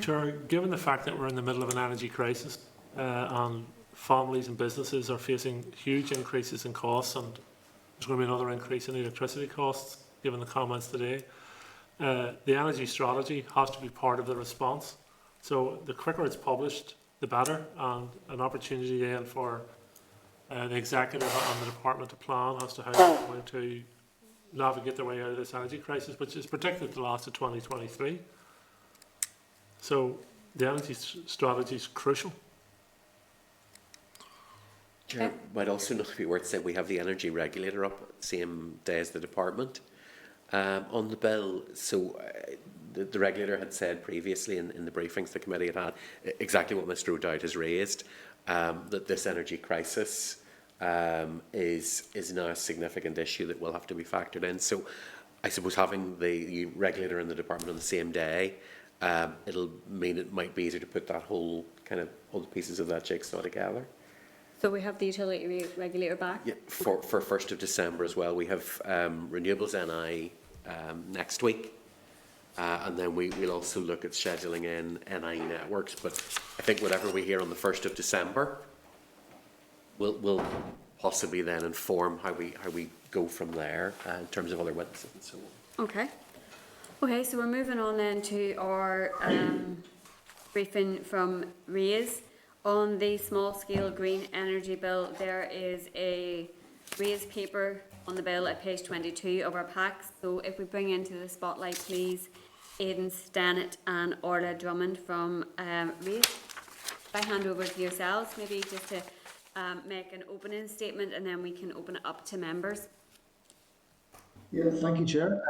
Sure. Given the fact that we're in the middle of an energy crisis and families and businesses are facing huge increases in costs, and there's going to be another increase in electricity costs, given the comments today, the energy strategy has to be part of the response. So the quicker it's published, the better, and an opportunity then for the executive and the department to plan as to how they're going to navigate their way out of this energy crisis, which is predicted to last to 2023. So the energy strategy is crucial. Chair, might also not be worth saying we have the energy regulator up same day as the department on the bill. So the regulator had said previously in the briefings the committee had exactly what Mr. O'Dowd has raised, that this energy crisis is now a significant issue that will have to be factored in. So I suppose having the regulator and the department on the same day, it'll mean it might be easier to put that whole all the pieces of that jigsaw together. So we have the utility regulator back? Yeah, for 1st of December as well. We have Renewables NI next week, and then we'll also look at scheduling in NI networks. But I think whatever we hear on the 1st of December will possibly then inform how we go from there in terms of other witnesses and so on. Okay. Okay, so we're moving on then to our briefing from Reas. On the small-scale green energy bill, there is a Reas paper on the bill at page 22 of our packs. So if we bring into the spotlight, please, Aidan Stannett and Orla Drummond from Reas. If I hand over to yourselves, maybe just to make an opening statement, and then we can open it up to members. Yeah, thank you, Chair.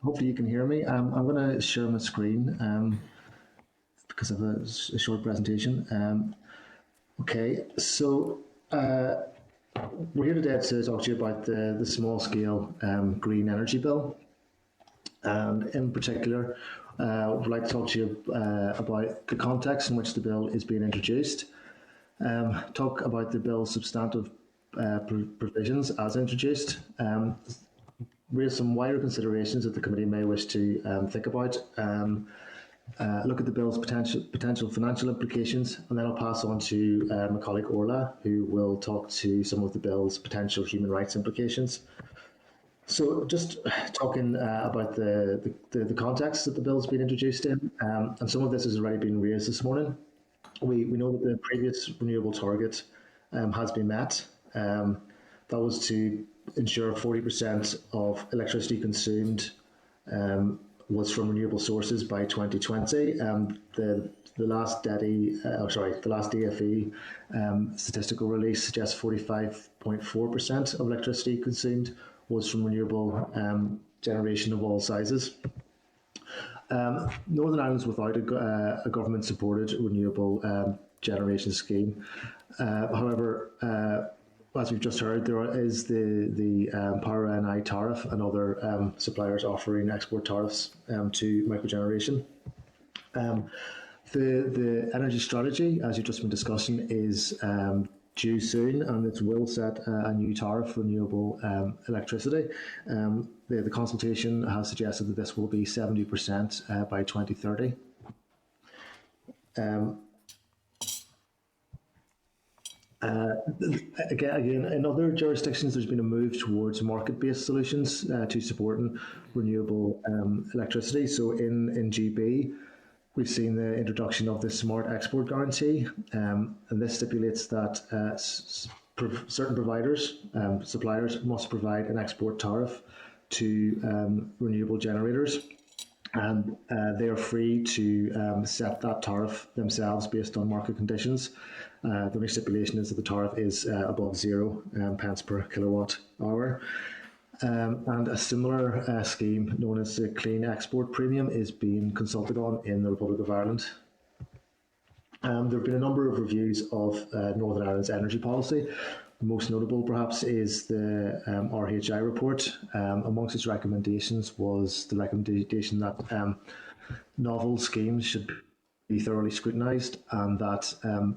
Hopefully you can hear me. I'm going to share my screen because of a short presentation. Okay, so we're here today to talk to you about the small-scale green energy bill. And in particular, we'd like to talk to you about the context in which the bill is being introduced, talk about the bill's substantive provisions as introduced, raise some wider considerations that the committee may wish to think about, look at the bill's potential financial implications, and then I'll pass on to my colleague Orla, who will talk to some of the bill's potential human rights implications. So just talking about the context that the bill's been introduced in, and some of this has already been raised this morning. We know that the previous renewable target has been met. That was to ensure 40% of electricity consumed was from renewable sources by 2020. The last DFE statistical release suggests 45.4% of electricity consumed was from renewable generation of all sizes. Northern Ireland's without a government-supported renewable generation scheme. However, as we've just heard, there is the PowerNI tariff and other suppliers offering export tariffs to microgeneration. The energy strategy, as you've just been discussing, is due soon, and it will set a new tariff for renewable electricity. The consultation has suggested that this will be 70% by 2030. Again, in other jurisdictions, there's been a move towards market-based solutions to supporting renewable electricity. So in GB, we've seen the introduction of the Smart Export Guarantee, and this stipulates that certain providers, suppliers, must provide an export tariff to renewable generators, and they are free to set that tariff themselves based on market conditions. The only stipulation is that the tariff is above 0 pence per kilowatt hour. And a similar scheme known as the Clean Export Premium is being consulted on in the Republic of Ireland. There have been a number of reviews of Northern Ireland's energy policy. Most notable, perhaps, is the RHI report. Amongst its recommendations was the recommendation that novel schemes should be thoroughly scrutinised, and that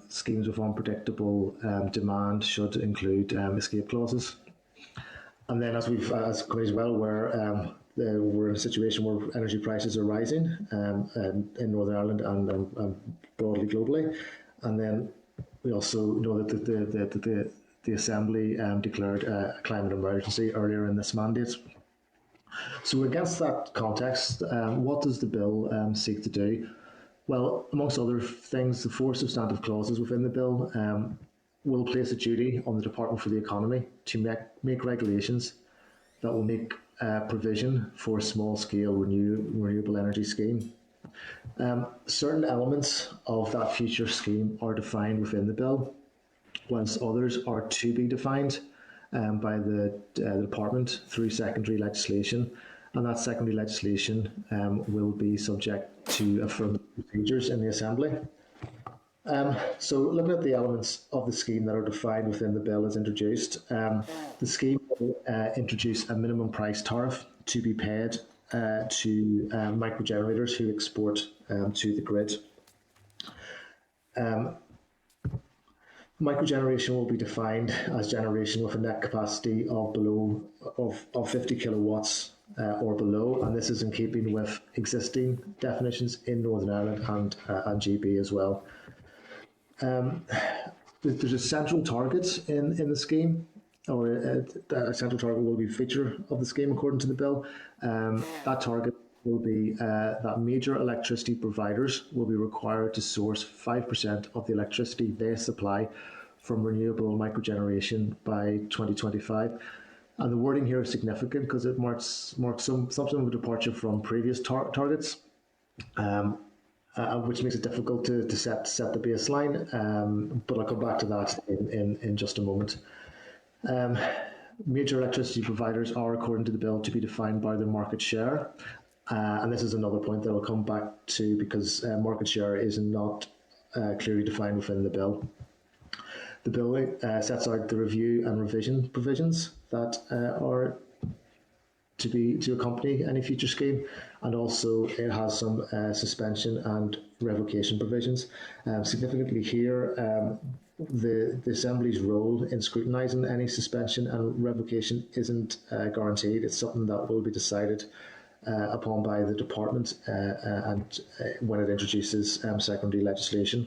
schemes with unpredictable demand should include escape clauses. And then, as committees well aware, we're in a situation where energy prices are rising in Northern Ireland and broadly globally. And then we also know that the Assembly declared a climate emergency earlier in this mandate. So against that context, what does the bill seek to do? Well, amongst other things, the 4 substantive clauses within the bill will place a duty on the Department for the Economy to make regulations that will make provision for a small-scale renewable energy scheme. Certain elements of that future scheme are defined within the bill, whilst others are to be defined by the Department through secondary legislation, and that secondary legislation will be subject to affirmative procedures in the Assembly. So looking at the elements of the scheme that are defined within the bill as introduced, the scheme will introduce a minimum price tariff to be paid to microgenerators who export to the grid. Microgeneration will be defined as generation with a net capacity of 50 kilowatts or below, and this is in keeping with existing definitions in Northern Ireland and GB as well. There's a central target in the scheme, or a central target will be a feature of the scheme according to the bill. That target will be that major electricity providers will be required to source 5% of the electricity they supply from renewable microgeneration by 2025. And the wording here is significant because it marks something of a departure from previous targets, which makes it difficult to set the baseline. But I'll come back to that in just a moment. Major electricity providers are, according to the bill, to be defined by their market share. And this is another point that I'll come back to because market share is not clearly defined within the bill. The bill sets out the review and revision provisions that are to accompany any future scheme, and also it has some suspension and revocation provisions. Significantly here, the Assembly's role in scrutinising any suspension and revocation isn't guaranteed. It's something that will be decided upon by the Department and when it introduces secondary legislation.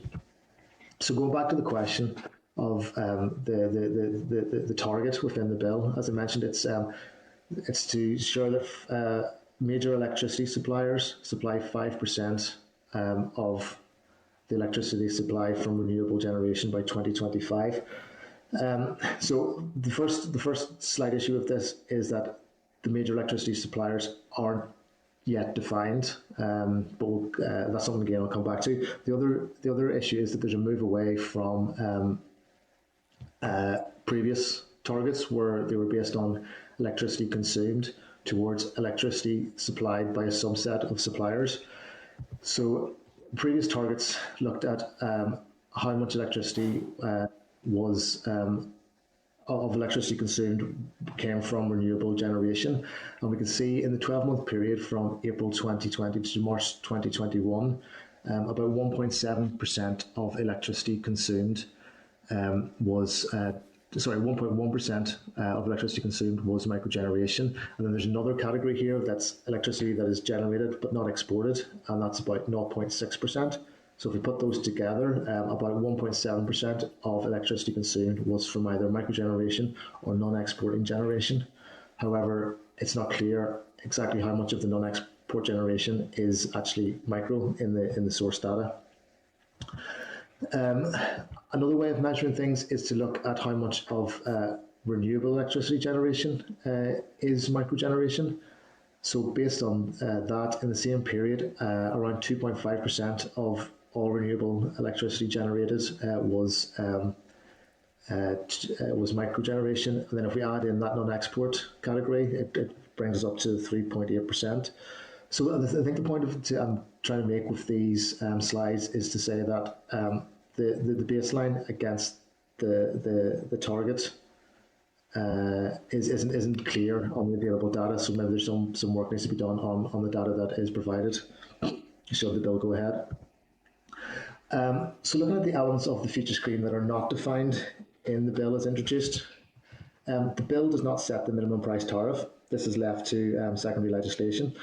So going back to the question of the target within the bill, as I mentioned, it's to ensure that major electricity suppliers supply 5% of the electricity supply from renewable generation by 2025. So the first slight issue of this is that the major electricity suppliers aren't yet defined, but that's something again I'll come back to. The other issue is that there's a move away from previous targets where they were based on electricity consumed towards electricity supplied by a subset of suppliers. So previous targets looked at how much electricity of electricity consumed came from renewable generation. And we can see in the 12-month period from April 2020 to March 2021, about 1.7% of electricity consumed was 1.1% of electricity consumed was microgeneration. And then there's another category here that's electricity that is generated but not exported, and that's about 0.6%. So if we put those together, about 1.7% of electricity consumed was from either microgeneration or non-exporting generation. However, it's not clear exactly how much of the non-export generation is actually micro in the source data. Another way of measuring things is to look at how much of renewable electricity generation is microgeneration. So based on that, in the same period, around 2.5% of all renewable electricity generated was microgeneration. And then if we add in that non-export category, it brings us up to 3.8%. So I think the point I'm trying to make with these slides is to say that the baseline against the target isn't clear on the available data. So maybe there's some work needs to be done on the data that is provided. Should the bill go ahead? So looking at the elements of the feature scheme that are not defined in the bill as introduced, the bill does not set the minimum price tariff. This is left to secondary legislation,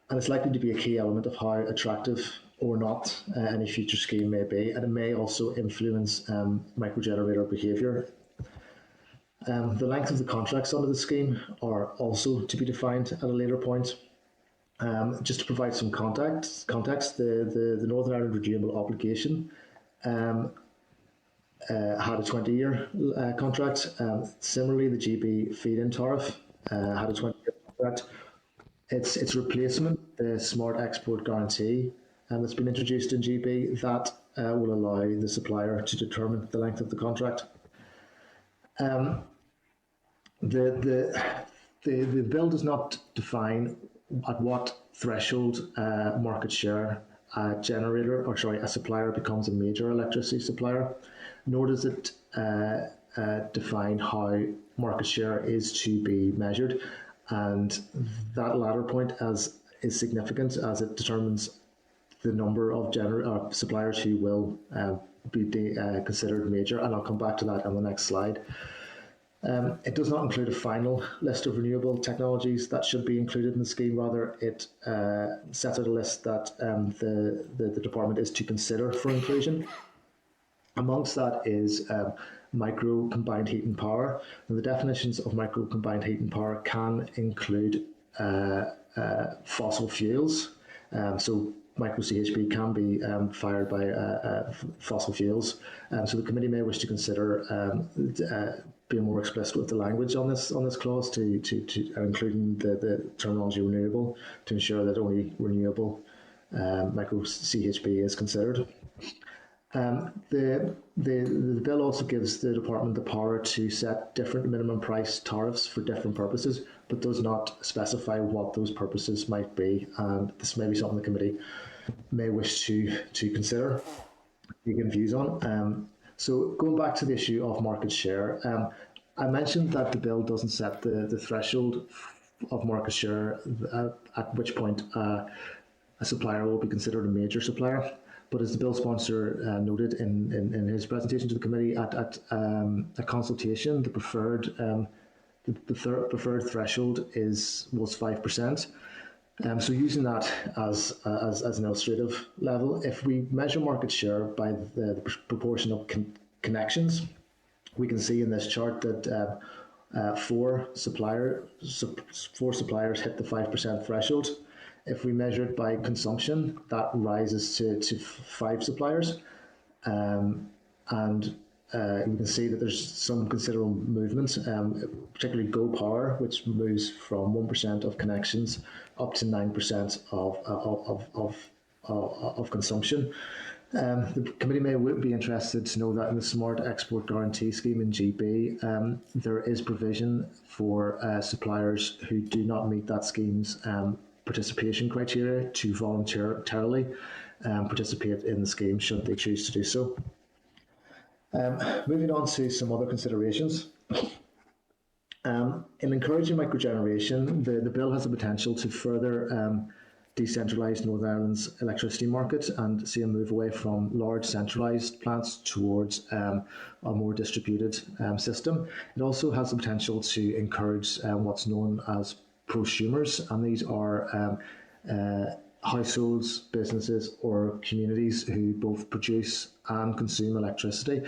and it's likely to be a key element of how attractive or not any future scheme may be, and it may also influence microgenerator behaviour. The length of the contracts under the scheme are also to be defined at a later point. Just to provide some context, the Northern Ireland Renewable obligation had a 20-year contract. Similarly, the GB feed-in tariff had a 20-year contract. Its replacement, the Smart Export Guarantee, that's been introduced in GB, that will allow the supplier to determine the length of the contract. The bill does not define at what threshold market share a supplier becomes a major electricity supplier, nor does it define how market share is to be measured. And that latter point is significant, as it determines the number of suppliers who will be considered major, and I'll come back to that on the next slide. It does not include a final list of renewable technologies that should be included in the scheme. Rather, it sets out a list that the department is to consider for inclusion. Amongst that is micro combined heat and power. And the definitions of micro combined heat and power can include fossil fuels. So micro CHP can be fired by fossil fuels. So the committee may wish to consider being more explicit with the language on this clause, to including the terminology renewable, to ensure that only renewable micro CHP is considered. The bill also gives the department the power to set different minimum price tariffs for different purposes, but does not specify what those purposes might be. And this may be something the committee may wish to consider, taking views on. So going back to the issue of market share, I mentioned that the bill doesn't set the threshold of market share at which point a supplier will be considered a major supplier. But as the bill sponsor noted in his presentation to the committee at a consultation, the preferred threshold was 5%. So using that as an illustrative level, if we measure market share by the proportion of connections, we can see in this chart that four suppliers hit the 5% threshold. If we measure it by consumption, that rises to 5 suppliers. And we can see that there's some considerable movement, particularly Go Power, which moves from 1% of connections up to 9% of consumption. The committee may be interested to know that in the Smart Export Guarantee Scheme in GB, there is provision for suppliers who do not meet that scheme's participation criteria to voluntarily participate in the scheme should they choose to do so. Moving on to some other considerations. In encouraging microgeneration, the bill has the potential to further decentralise Northern Ireland's electricity market and see a move away from large centralised plants towards a more distributed system. It also has the potential to encourage what's known as prosumers, and these are households, businesses or communities who both produce and consume electricity.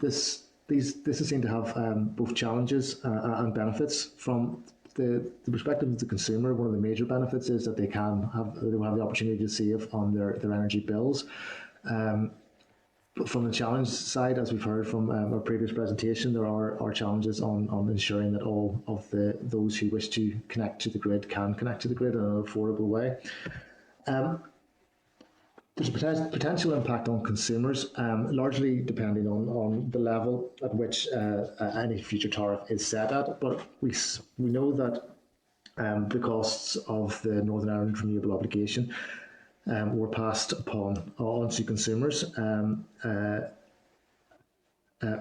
This is seen to have both challenges and benefits. From the perspective of the consumer, one of the major benefits is that they will have the opportunity to save on their energy bills. But from the challenge side, as we've heard from our previous presentation, there are challenges on ensuring that all of those who wish to connect to the grid can connect to the grid in an affordable way. There's a potential impact on consumers, largely depending on the level at which any future tariff is set at. But we know that the costs of the Northern Ireland Renewable obligation were passed on to consumers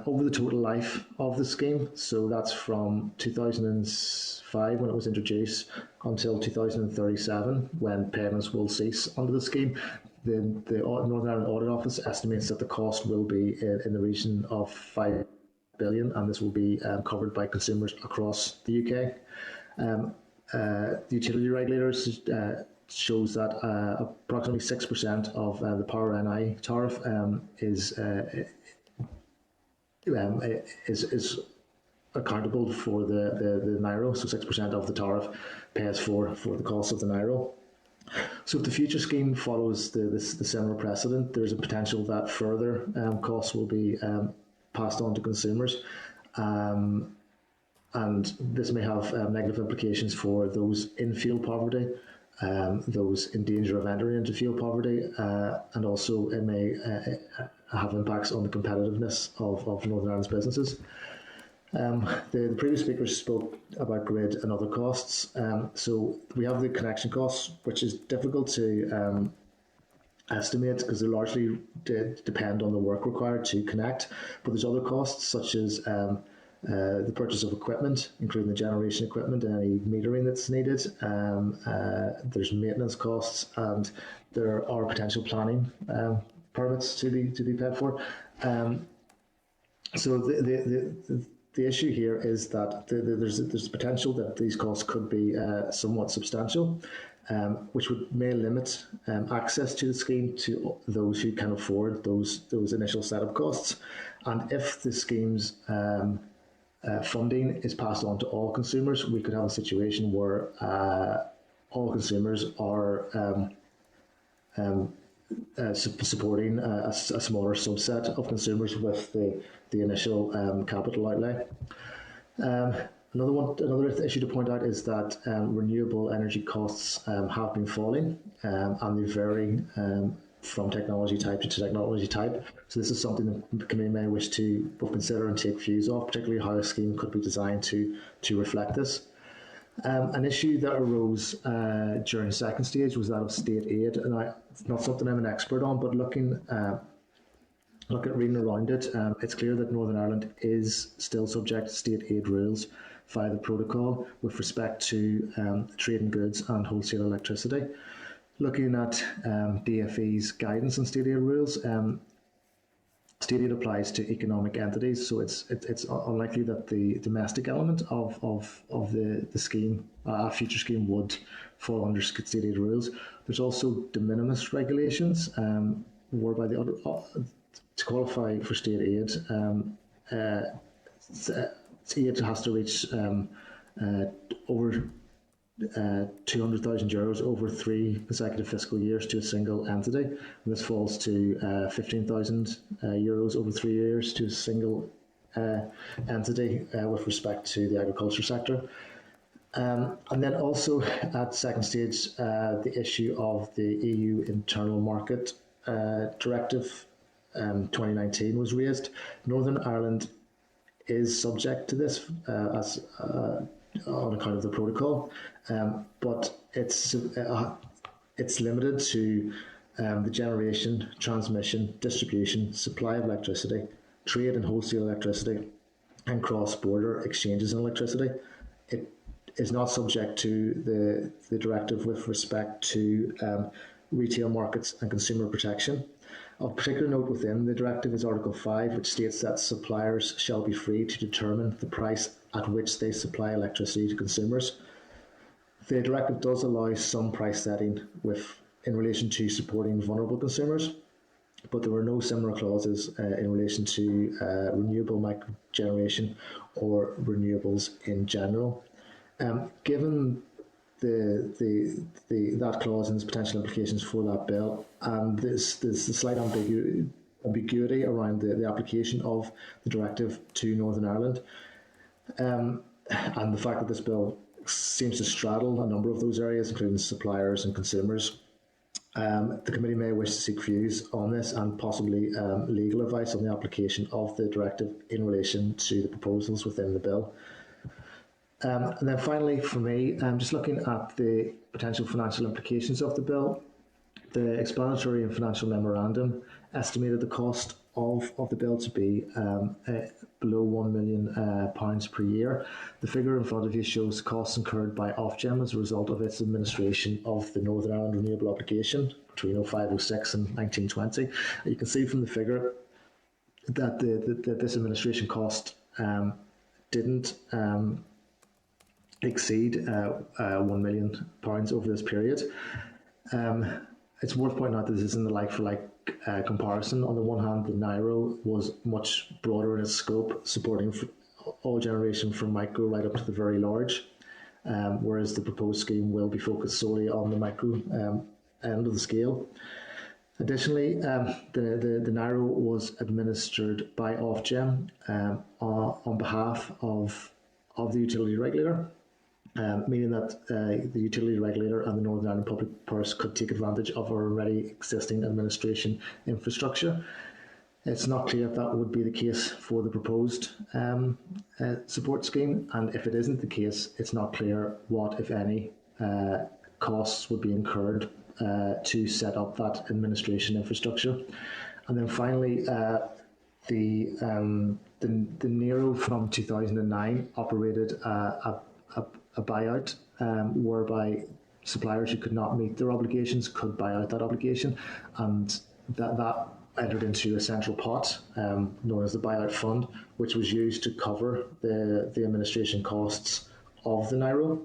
over the total life of the scheme. So that's from 2005 when it was introduced until 2037 when payments will cease under the scheme. The Northern Ireland Audit Office estimates that the cost will be in the region of €5 billion, and this will be covered by consumers across the UK. The utility regulators shows that approximately 6% of the Power NI tariff is accountable for the NIRO, so 6% of the tariff pays for the cost of the NIRO. So if the future scheme follows the similar precedent, there's a potential that further costs will be passed on to consumers. And this may have negative implications for those in fuel poverty, those in danger of entering into fuel poverty, and also it may have impacts on the competitiveness of Northern Ireland's businesses. The previous speakers spoke about grid and other costs. So we have the connection costs, which is difficult to estimate because they largely depend on the work required to connect. But there's other costs such as the purchase of equipment, including the generation equipment and any metering that's needed. There's maintenance costs, and there are potential planning permits to be paid for. So the issue here is that there's potential that these costs could be somewhat substantial, which may limit access to the scheme to those who can afford those initial setup costs. And if the scheme's funding is passed on to all consumers, we could have a situation where all consumers are supporting a smaller subset of consumers with the initial capital outlay. Another issue to point out is that renewable energy costs have been falling, and they vary from technology type to technology type. So this is something that the committee may wish to both consider and take views of, particularly how a scheme could be designed to reflect this. An issue that arose during second stage was that of state aid, and it's not something I'm an expert on, but looking at reading around it, it's clear that Northern Ireland is still subject to state aid rules via the protocol with respect to trade in goods and wholesale electricity. Looking at DFE's guidance on state aid rules, state aid applies to economic entities, so it's unlikely that the domestic element of the scheme, a future scheme, would fall under state aid rules. There's also de minimis regulations, whereby to qualify for state aid, aid has to reach over €200,000 over 3 consecutive fiscal years to a single entity, and this falls to €15,000 over 3 years to a single entity with respect to the agriculture sector. And then also at second stage, the issue of the EU Internal Market Directive 2019 was raised. Northern Ireland is subject to this as on account of the protocol, but it's limited to the generation, transmission, distribution, supply of electricity, trade and wholesale electricity, and cross-border exchanges in electricity. is not subject to the directive with respect to retail markets and consumer protection. Of particular note within the directive is Article 5, which states that suppliers shall be free to determine the price at which they supply electricity to consumers. The directive does allow some price setting in relation to supporting vulnerable consumers, but there were no similar clauses in relation to renewable microgeneration or renewables in general. Given that clause and its potential implications for that bill, and there's a slight ambiguity around the application of the directive to Northern Ireland, and the fact that this bill seems to straddle a number of those areas, including suppliers and consumers. The committee may wish to seek views on this and possibly legal advice on the application of the directive in relation to the proposals within the bill. And then finally, for me, just looking at the potential financial implications of the bill, the explanatory and financial memorandum estimated the cost of the bill to be below £1 million per year. The figure in front of you shows costs incurred by Ofgem as a result of its administration of the Northern Ireland Renewable Obligation between 0506 and 1920. You can see from the figure that this administration cost didn't exceed £1 million over this period. It's worth pointing out that this isn't the like-for-like comparison. On the one hand, the NIRO was much broader in its scope, supporting all generation from micro right up to the very large, whereas the proposed scheme will be focused solely on the micro end of the scale. Additionally, the NIRO was administered by Ofgem on behalf of the utility regulator, meaning that the utility regulator and the Northern Ireland Public Purse could take advantage of our already existing administration infrastructure. It's not clear if that would be the case for the proposed support scheme, and if it isn't the case, it's not clear what, if any, costs would be incurred to set up that administration infrastructure. And then finally, the NERO from 2009 operated a buyout whereby suppliers who could not meet their obligations could buy out that obligation, and that entered into a central pot known as the buyout fund, which was used to cover the administration costs of the NIRO,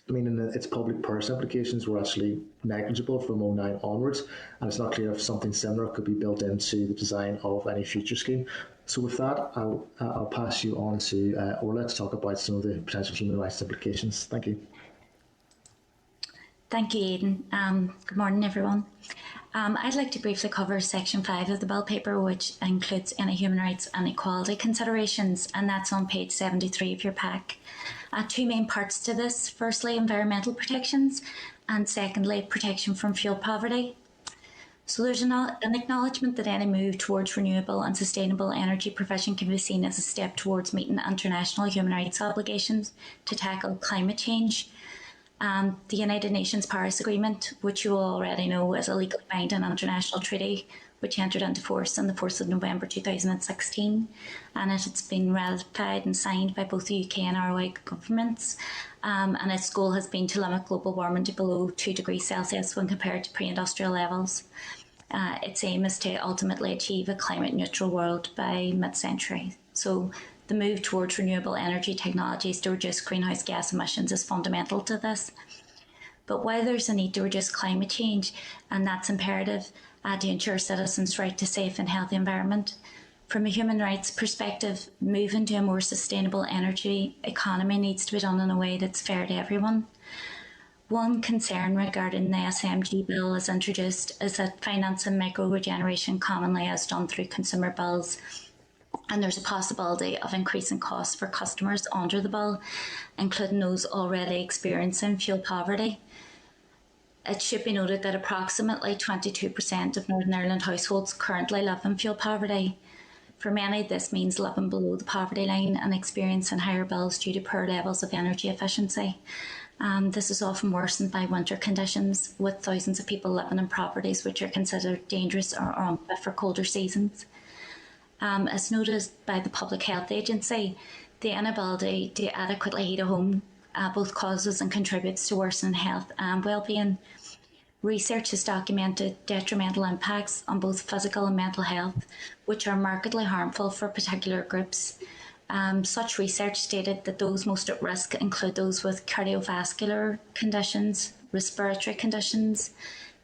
meaning that its public purse implications were actually negligible from 2009 onwards, and it's not clear if something similar could be built into the design of any future scheme. So with that, I'll pass you on to Orla to talk about some of the potential human rights implications. Thank you. Thank you, Aidan. Good morning, everyone. I'd like to briefly cover Section 5 of the Bill paper, which includes any human rights and equality considerations, and that's on page 73 of your pack. Two main parts to this. Firstly, environmental protections, and secondly, protection from fuel poverty. So there's an acknowledgement that any move towards renewable and sustainable energy provision can be seen as a step towards meeting international human rights obligations to tackle climate change. The United Nations Paris Agreement, which you all already know is a legally binding international treaty, which entered into force on the 4th of November 2016, and it's been ratified and signed by both the UK and ROI governments, and its goal has been to limit global warming to below 2 degrees Celsius when compared to pre-industrial levels. Its aim is to ultimately achieve a climate neutral world by mid-century. So the move towards renewable energy technologies to reduce greenhouse gas emissions is fundamental to this. But while there's a need to reduce climate change, and that's imperative to ensure citizens' right to safe and healthy environment, from a human rights perspective, moving to a more sustainable energy economy needs to be done in a way that's fair to everyone. One concern regarding the SMG bill as introduced is that financing micro-regeneration commonly is done through consumer bills, and there's a possibility of increasing costs for customers under the bill, including those already experiencing fuel poverty. It should be noted that approximately 22% of Northern Ireland households currently live in fuel poverty. For many, this means living below the poverty line and experiencing higher bills due to poor levels of energy efficiency. This is often worsened by winter conditions, with thousands of people living in properties which are considered dangerous or unfit for colder seasons. As noted by the Public Health Agency, the inability to adequately heat a home both causes and contributes to worsening health and well-being. Research has documented detrimental impacts on both physical and mental health, which are markedly harmful for particular groups. Such research stated that those most at risk include those with cardiovascular conditions, respiratory conditions,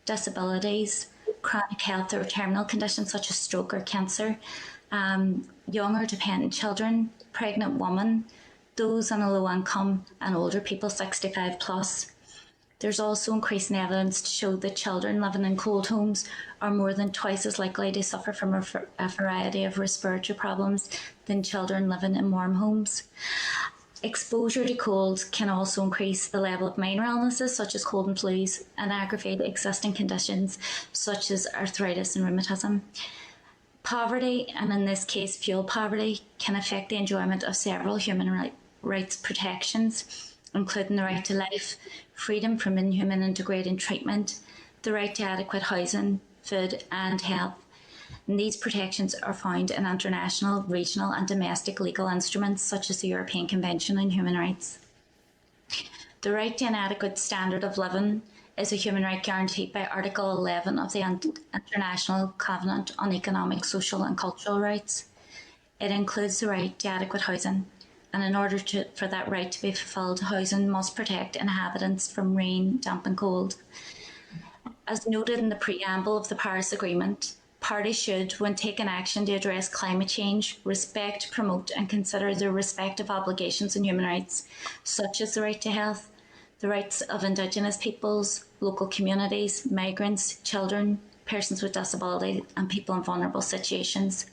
disabilities, chronic health or terminal conditions such as stroke or cancer, young or dependent children, pregnant women, those on a low income, and older people 65 plus. There's also increasing evidence to show that children living in cold homes are more than twice as likely to suffer from a variety of respiratory problems than children living in warm homes. Exposure to cold can also increase the level of minor illnesses such as cold and flus and aggravate existing conditions such as arthritis and rheumatism. Poverty, and in this case fuel poverty, can affect the enjoyment of several human rights protections, including the right to life, freedom from inhuman and degrading treatment, the right to adequate housing, food and health. And these protections are found in international, regional and domestic legal instruments such as the European Convention on Human Rights. The right to an adequate standard of living is a human right guaranteed by Article 11 of the International Covenant on Economic, Social and Cultural Rights. It includes the right to adequate housing, and in order for that right to be fulfilled, housing must protect inhabitants from rain, damp and cold. As noted in the preamble of the Paris Agreement, parties should, when taking action to address climate change, respect, promote and consider their respective obligations and human rights, such as the right to health, the rights of Indigenous peoples, local communities, migrants, children, persons with disability and people in vulnerable situations.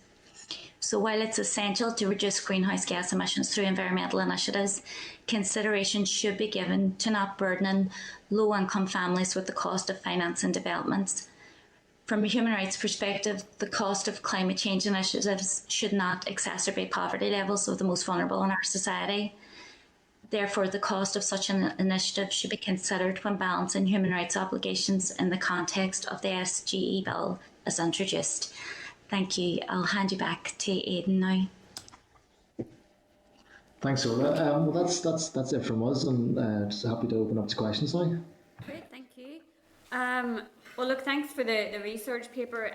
So while it's essential to reduce greenhouse gas emissions through environmental initiatives, consideration should be given to not burdening low-income families with the cost of financing developments. From a human rights perspective, the cost of climate change initiatives should not exacerbate poverty levels of the most vulnerable in our society. Therefore, the cost of such an initiative should be considered when balancing human rights obligations in the context of the SGE bill as introduced. Thank you. I'll hand you back to Aidan now. Thanks, Orla. Well, that's it from us, and just happy to open up to questions now. Great, thank you. Well, look, thanks for the research paper.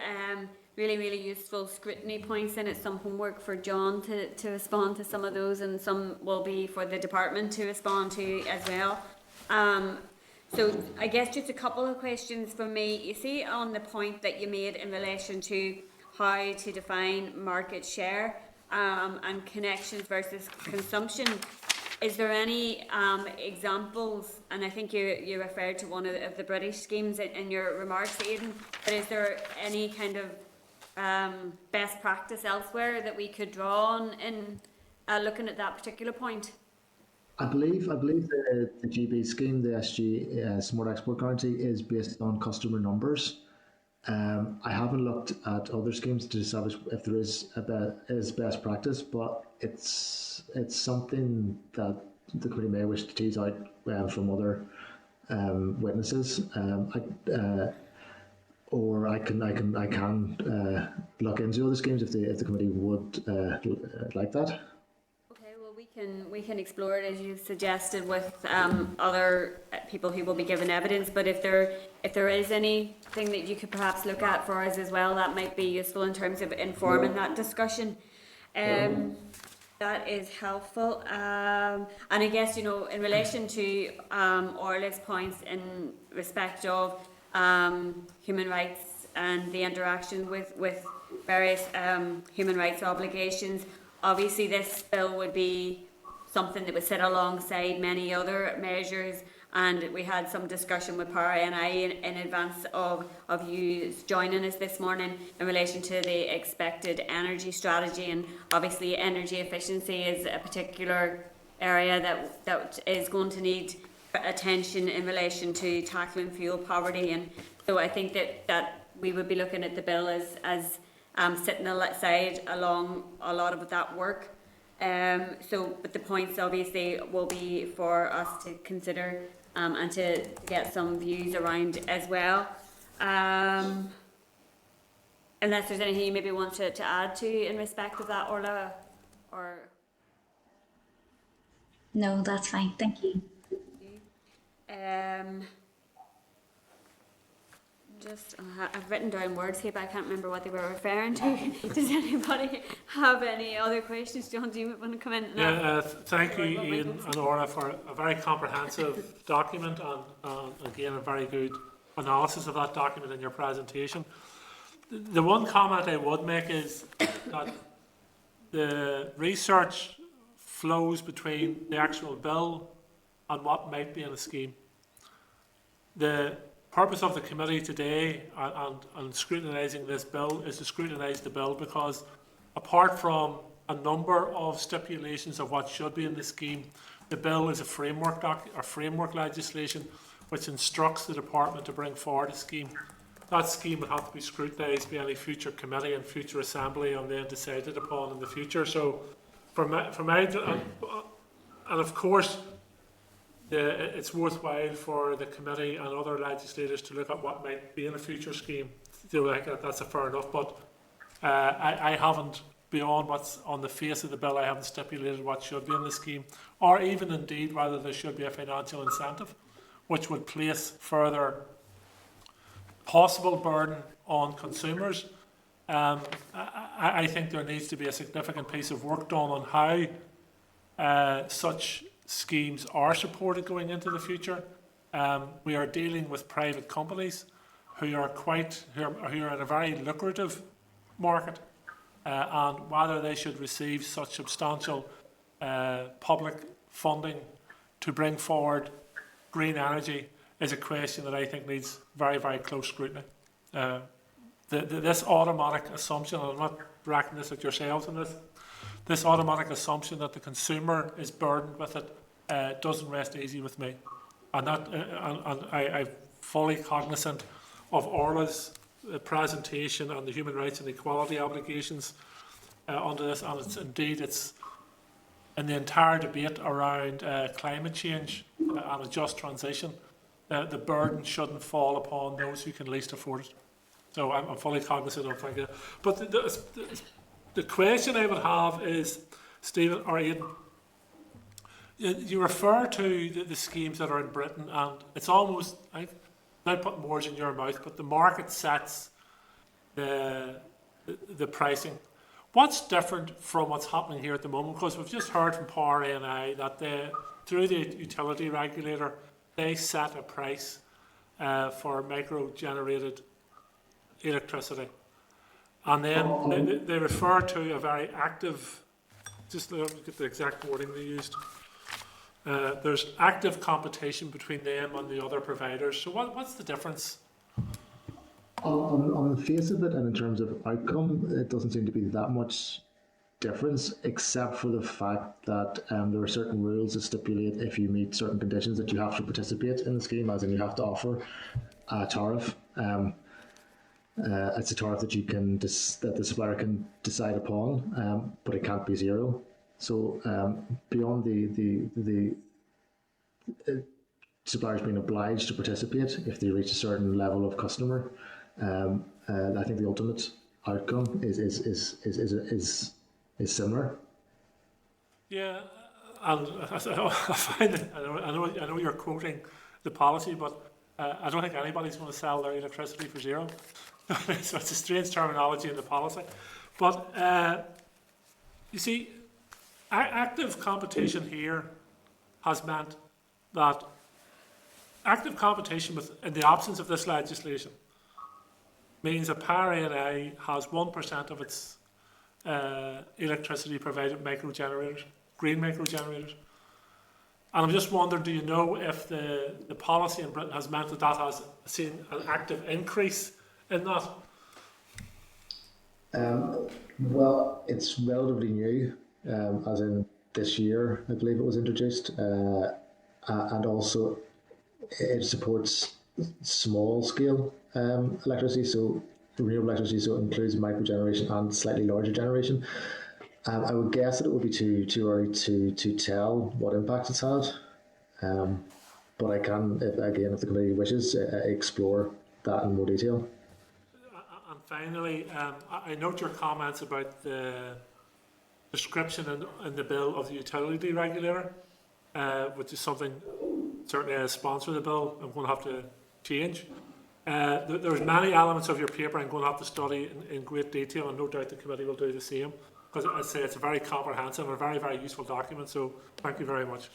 Really useful scrutiny points in it. Some homework for John to respond to some of those, and some will be for the department to respond to as well. So I guess just a couple of questions from me. You see on the point that you made in relation to how to define market share and connections versus consumption. Is there any examples, and I think you referred to one of the British schemes in your remarks, Aidan, but is there any kind of best practice elsewhere that we could draw on in looking at that particular point? I believe the GB scheme, the SG Smart Export Guarantee, is based on customer numbers. I haven't looked at other schemes to establish if there is best practice, but it's something that the committee may wish to tease out from other witnesses. Or I can look into other schemes if the committee would like that. We can explore it as you've suggested with other people who will be given evidence. But if there is anything that you could perhaps look at for us as well, that might be useful in terms of informing that discussion. That is helpful. And I guess in relation to Orla's points in respect of human rights and the interaction with various human rights obligations. Obviously, this bill would be something that would sit alongside many other measures, and we had some discussion with ParaNI in advance of you joining us this morning in relation to the expected energy strategy, and obviously energy efficiency is a particular area that is going to need attention in relation to tackling fuel poverty, and so I think that we would be looking at the bill as sitting aside along a lot of that work. But the points obviously will be for us to consider and to get some views around as well. Unless there's anything you maybe want to add to in respect of that, Orla, or? No, that's fine. Thank you. I've written down words here, but I can't remember what they were referring to. Does anybody have any other questions? John, do you want to come in? Yeah, thank you, Ian and Orla, for a very comprehensive document and again, a very good analysis of that document in your presentation. The one comment I would make is that the research flows between the actual bill and what might be in a scheme. The purpose of the committee today and scrutinising this bill is to scrutinise the bill because apart from a number of stipulations of what should be in the scheme, the bill is a framework legislation which instructs the department to bring forward a scheme. That scheme would have to be scrutinised by any future committee and future assembly and then decided upon in the future. So and of course it's worthwhile for the committee and other legislators to look at what might be in a future scheme. That's a fair enough, but I haven't, beyond what's on the face of the bill, I haven't stipulated what should be in the scheme, or even indeed whether there should be a financial incentive, which would place further possible burden on consumers. I think there needs to be a significant piece of work done on how such schemes are supported going into the future. We are dealing with private companies who are in a very lucrative market, and whether they should receive such substantial public funding to bring forward green energy is a question that I think needs very, very close scrutiny. This automatic assumption, and I'm not bracketing this at yourselves in this automatic assumption that the consumer is burdened with it doesn't rest easy with me. And I'm fully cognizant of Orla's presentation and the human rights and equality obligations under this, and it's in the entire debate around climate change and a just transition. The burden shouldn't fall upon those who can least afford it. So I'm fully cognizant of that. But the question I would have is, Stephen or Aidan, you refer to the schemes that are in Britain, and it's almost, I'm not putting words in your mouth, but the market sets the pricing. What's different from what's happening here at the moment? Because we've just heard from Power A&I that through the utility regulator, they set a price for micro-generated electricity. And then they refer to a very active, just let me get the exact wording they used. There's active competition between them and the other providers. So what's the difference? On the face of it and in terms of outcome, it doesn't seem to be that much difference, except for the fact that there are certain rules that stipulate if you meet certain conditions that you have to participate in the scheme, as in you have to offer a tariff. It's a tariff that that the supplier can decide upon, but it can't be zero. So beyond the suppliers being obliged to participate if they reach a certain level of customer, I think the ultimate outcome is similar. Yeah, and I find it, I know you're quoting the policy, but I don't think anybody's going to sell their electricity for zero. So it's a strange terminology in the policy. But you see, active competition here has meant that active competition in the absence of this legislation means that Power A&I has 1% of its electricity provided microgenerators, green microgenerators. And I'm just wondering, do you know if the policy in Britain has meant that has seen an active increase in that? Well, it's relatively new, as in this year, I believe it was introduced, and also it supports small-scale electricity, so renewable electricity, so it includes microgeneration and slightly larger generation. I would guess that it would be too early to tell what impact it's had, but I can, if the committee wishes, explore that in more detail. And finally, I note your comments about the description in the bill of the utility regulator, which is something certainly as sponsor of the bill, I'm going to have to change. There's many elements of your paper I'm going to have to study in great detail, and no doubt the committee will do the same, because I say it's a very comprehensive and a very, very useful document, so thank you very much.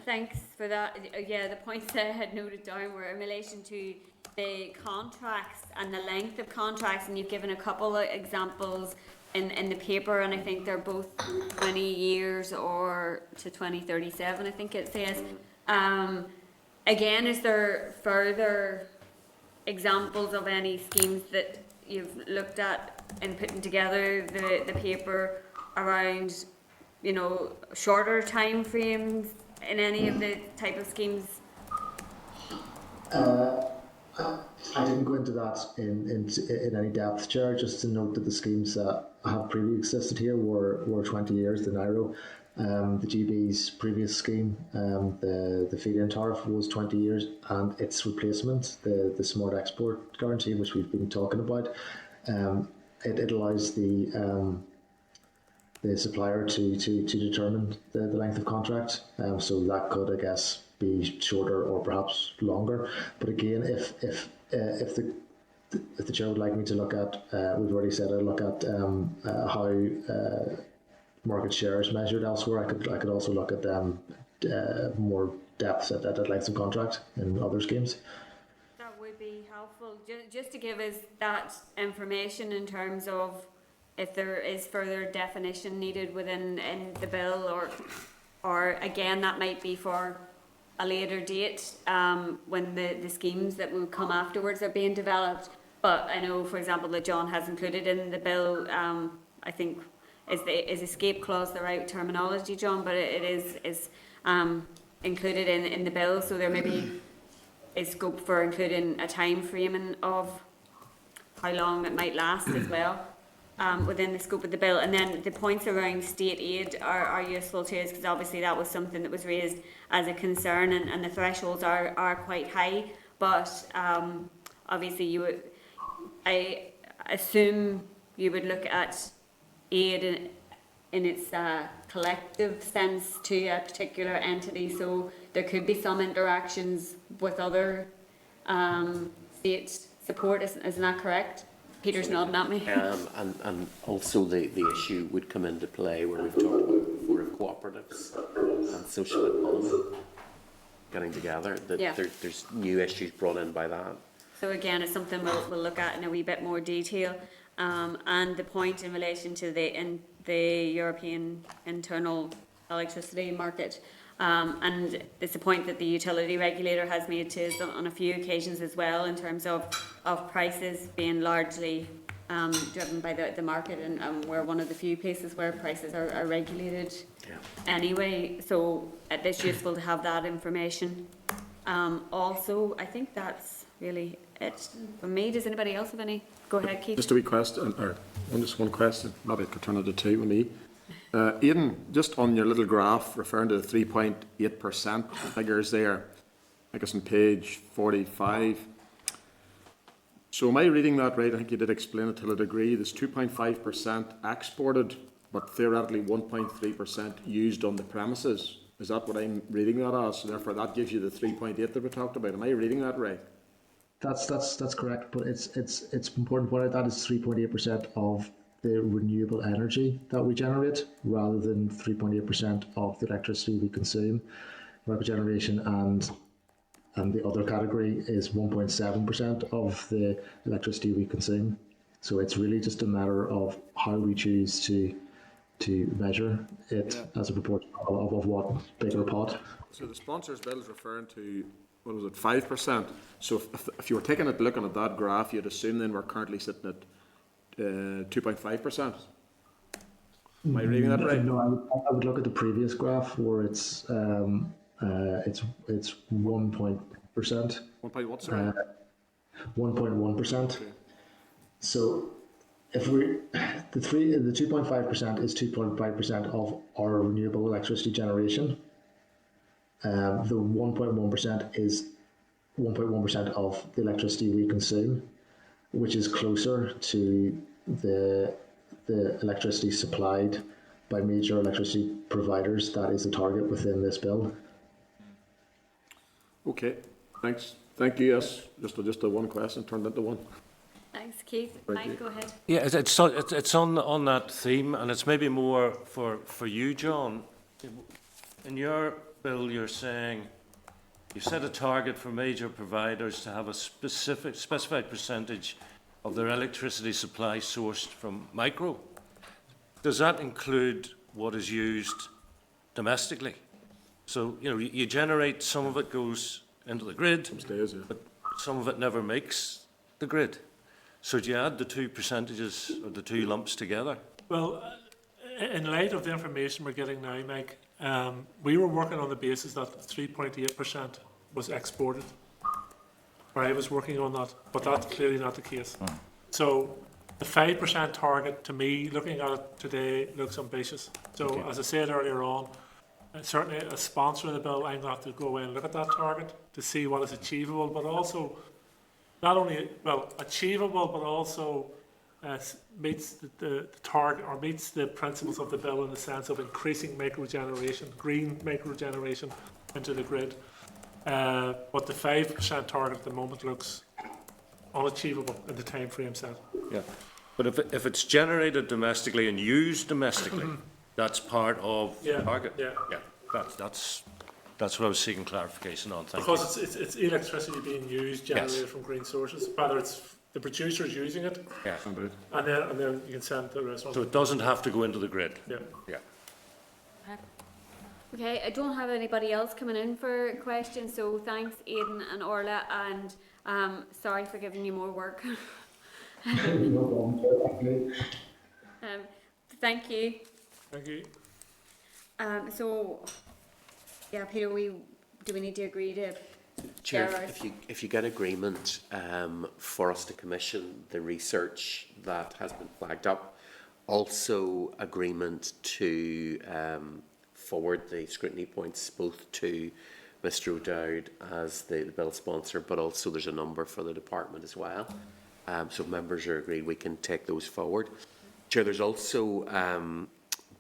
Thanks for that. Yeah, the points that I had noted down were in relation to the contracts and the length of contracts, and you've given a couple of examples in the paper, and I think they're both 20 years or to 2037, I think it says. Again, is there further examples of any schemes that you've looked at in putting together the paper around, you know, shorter time frames in any of the type of schemes? I didn't go into that in any depth, Chair, just to note that the schemes that have previously existed here were 20 years, the NIRO. The GB's previous scheme, the feed-in tariff, was 20 years, and its replacement, the Smart Export Guarantee, which we've been talking about, it allows the supplier to determine the length of contract. So that could, I guess, be shorter or perhaps longer. But again, if the chair would like me to look at, we've already said I'd look at how market share is measured elsewhere. I could also look at more depth at lengths of contract in other schemes. That would be helpful, just to give us that information in terms of if there is further definition needed within the bill, or again, that might be for a later date when the schemes that will come afterwards are being developed. But I know, for example, that John has included in the bill, I think, is escape clause the right terminology, John? But it is included in the bill, so there may be a scope for including a time framing of how long it might last as well. Within the scope of the bill. And then the points around state aid are useful to us, because obviously that was something that was raised as a concern, and the thresholds are quite high, but obviously I assume you would look at aid in its collective sense to a particular entity, so there could be some interactions with other state support, isn't that correct? Peter's nodding at me. And also the issue would come into play where we've talked about before of cooperatives and social economy getting together. There's new issues brought in by that. So again, it's something we'll look at in a wee bit more detail. And the point in relation to the European internal electricity market. And it's a point that the utility regulator has made to us on a few occasions as well, in terms of prices being largely driven by the market, and we're one of the few places where prices are regulated anyway. So it's useful to have that information. Also, I think that's really it from me. Does anybody else have any? Go ahead, Keith. Just a wee question, or just one question. Maybe I could turn it to two with me. Aidan, just on your little graph referring to the 3.8% figures there, I guess on page 45. So am I reading that right? I think you did explain it to a degree. There's 2.5% exported, but theoretically 1.3% used on the premises. Is that what I'm reading that as? So therefore that gives you the 3.8 that we talked about. Am I reading that right? That's correct, but it's important to point out that is 3.8% of the renewable energy that we generate, rather than 3.8% of the electricity we consume. Renewable generation and the other category is 1.7% of the electricity we consume. So it's really just a matter of how we choose to measure it as a proportion of what bigger pot. So the sponsors bill is referring to, what was it, 5%? So if you were taking it, looking at that graph, you'd assume then we're currently sitting at 2.5%. Am I reading that right? No, I would look at the previous graph where it's 1%. 1 point what, sorry? 1.1%. Okay. So if the 2.5% is 2.5% of our renewable electricity generation. The 1.1% is 1.1% of the electricity we consume, which is closer to the electricity supplied by major electricity providers. That is a target within this bill. Okay, thanks. Thank you, yes. Just a one question turned into one. Thanks, Keith. Thank Mike, you. go ahead. Yeah, it's on that theme, and it's maybe more for you, John. In your bill, you're saying you set a target for major providers to have a specified percentage of their electricity supply sourced from micro. Does that include what is used domestically? So, you know, you generate, some of it goes into the grid, but some of it never makes the grid. So do you add the two percentages or the two lumps together? Well, in light of the information we're getting now, Mike, we were working on the basis that 3.8% was exported. I was working on that, but that's clearly not the case. So the 5% target, to me, looking at it today, looks ambitious. So as I said earlier on, certainly as sponsor of the bill, I'm going to have to go away and look at that target to see what is achievable, but also not only, well, achievable, but also meets the target or meets the principles of the bill in the sense of increasing microgeneration, green microgeneration into the grid. But the 5% target at the moment looks unachievable in the time frame set. Yeah, but if it's generated domestically and used domestically, that's part of the target. Yeah. That's what I was seeking clarification on. Thank Because you. it's electricity being used, generated Yes. from green sources, whether it's the producers using it, Yeah. and then you can send the rest on. So it doesn't have to go into the grid. Yeah. Yeah. Okay, I don't have anybody else coming in for questions, so thanks Aidan and Orla, and sorry for giving you more work. No problem. Thank you. Thank you. So, yeah, Peter, do we need to agree to Chair, share our- if you get agreement for us to commission the research that has been flagged up, also agreement to forward the scrutiny points both to Mr O'Dowd as the bill sponsor, but also there's a number for the department as well. So if members are agreed, we can take those forward. Chair, there's also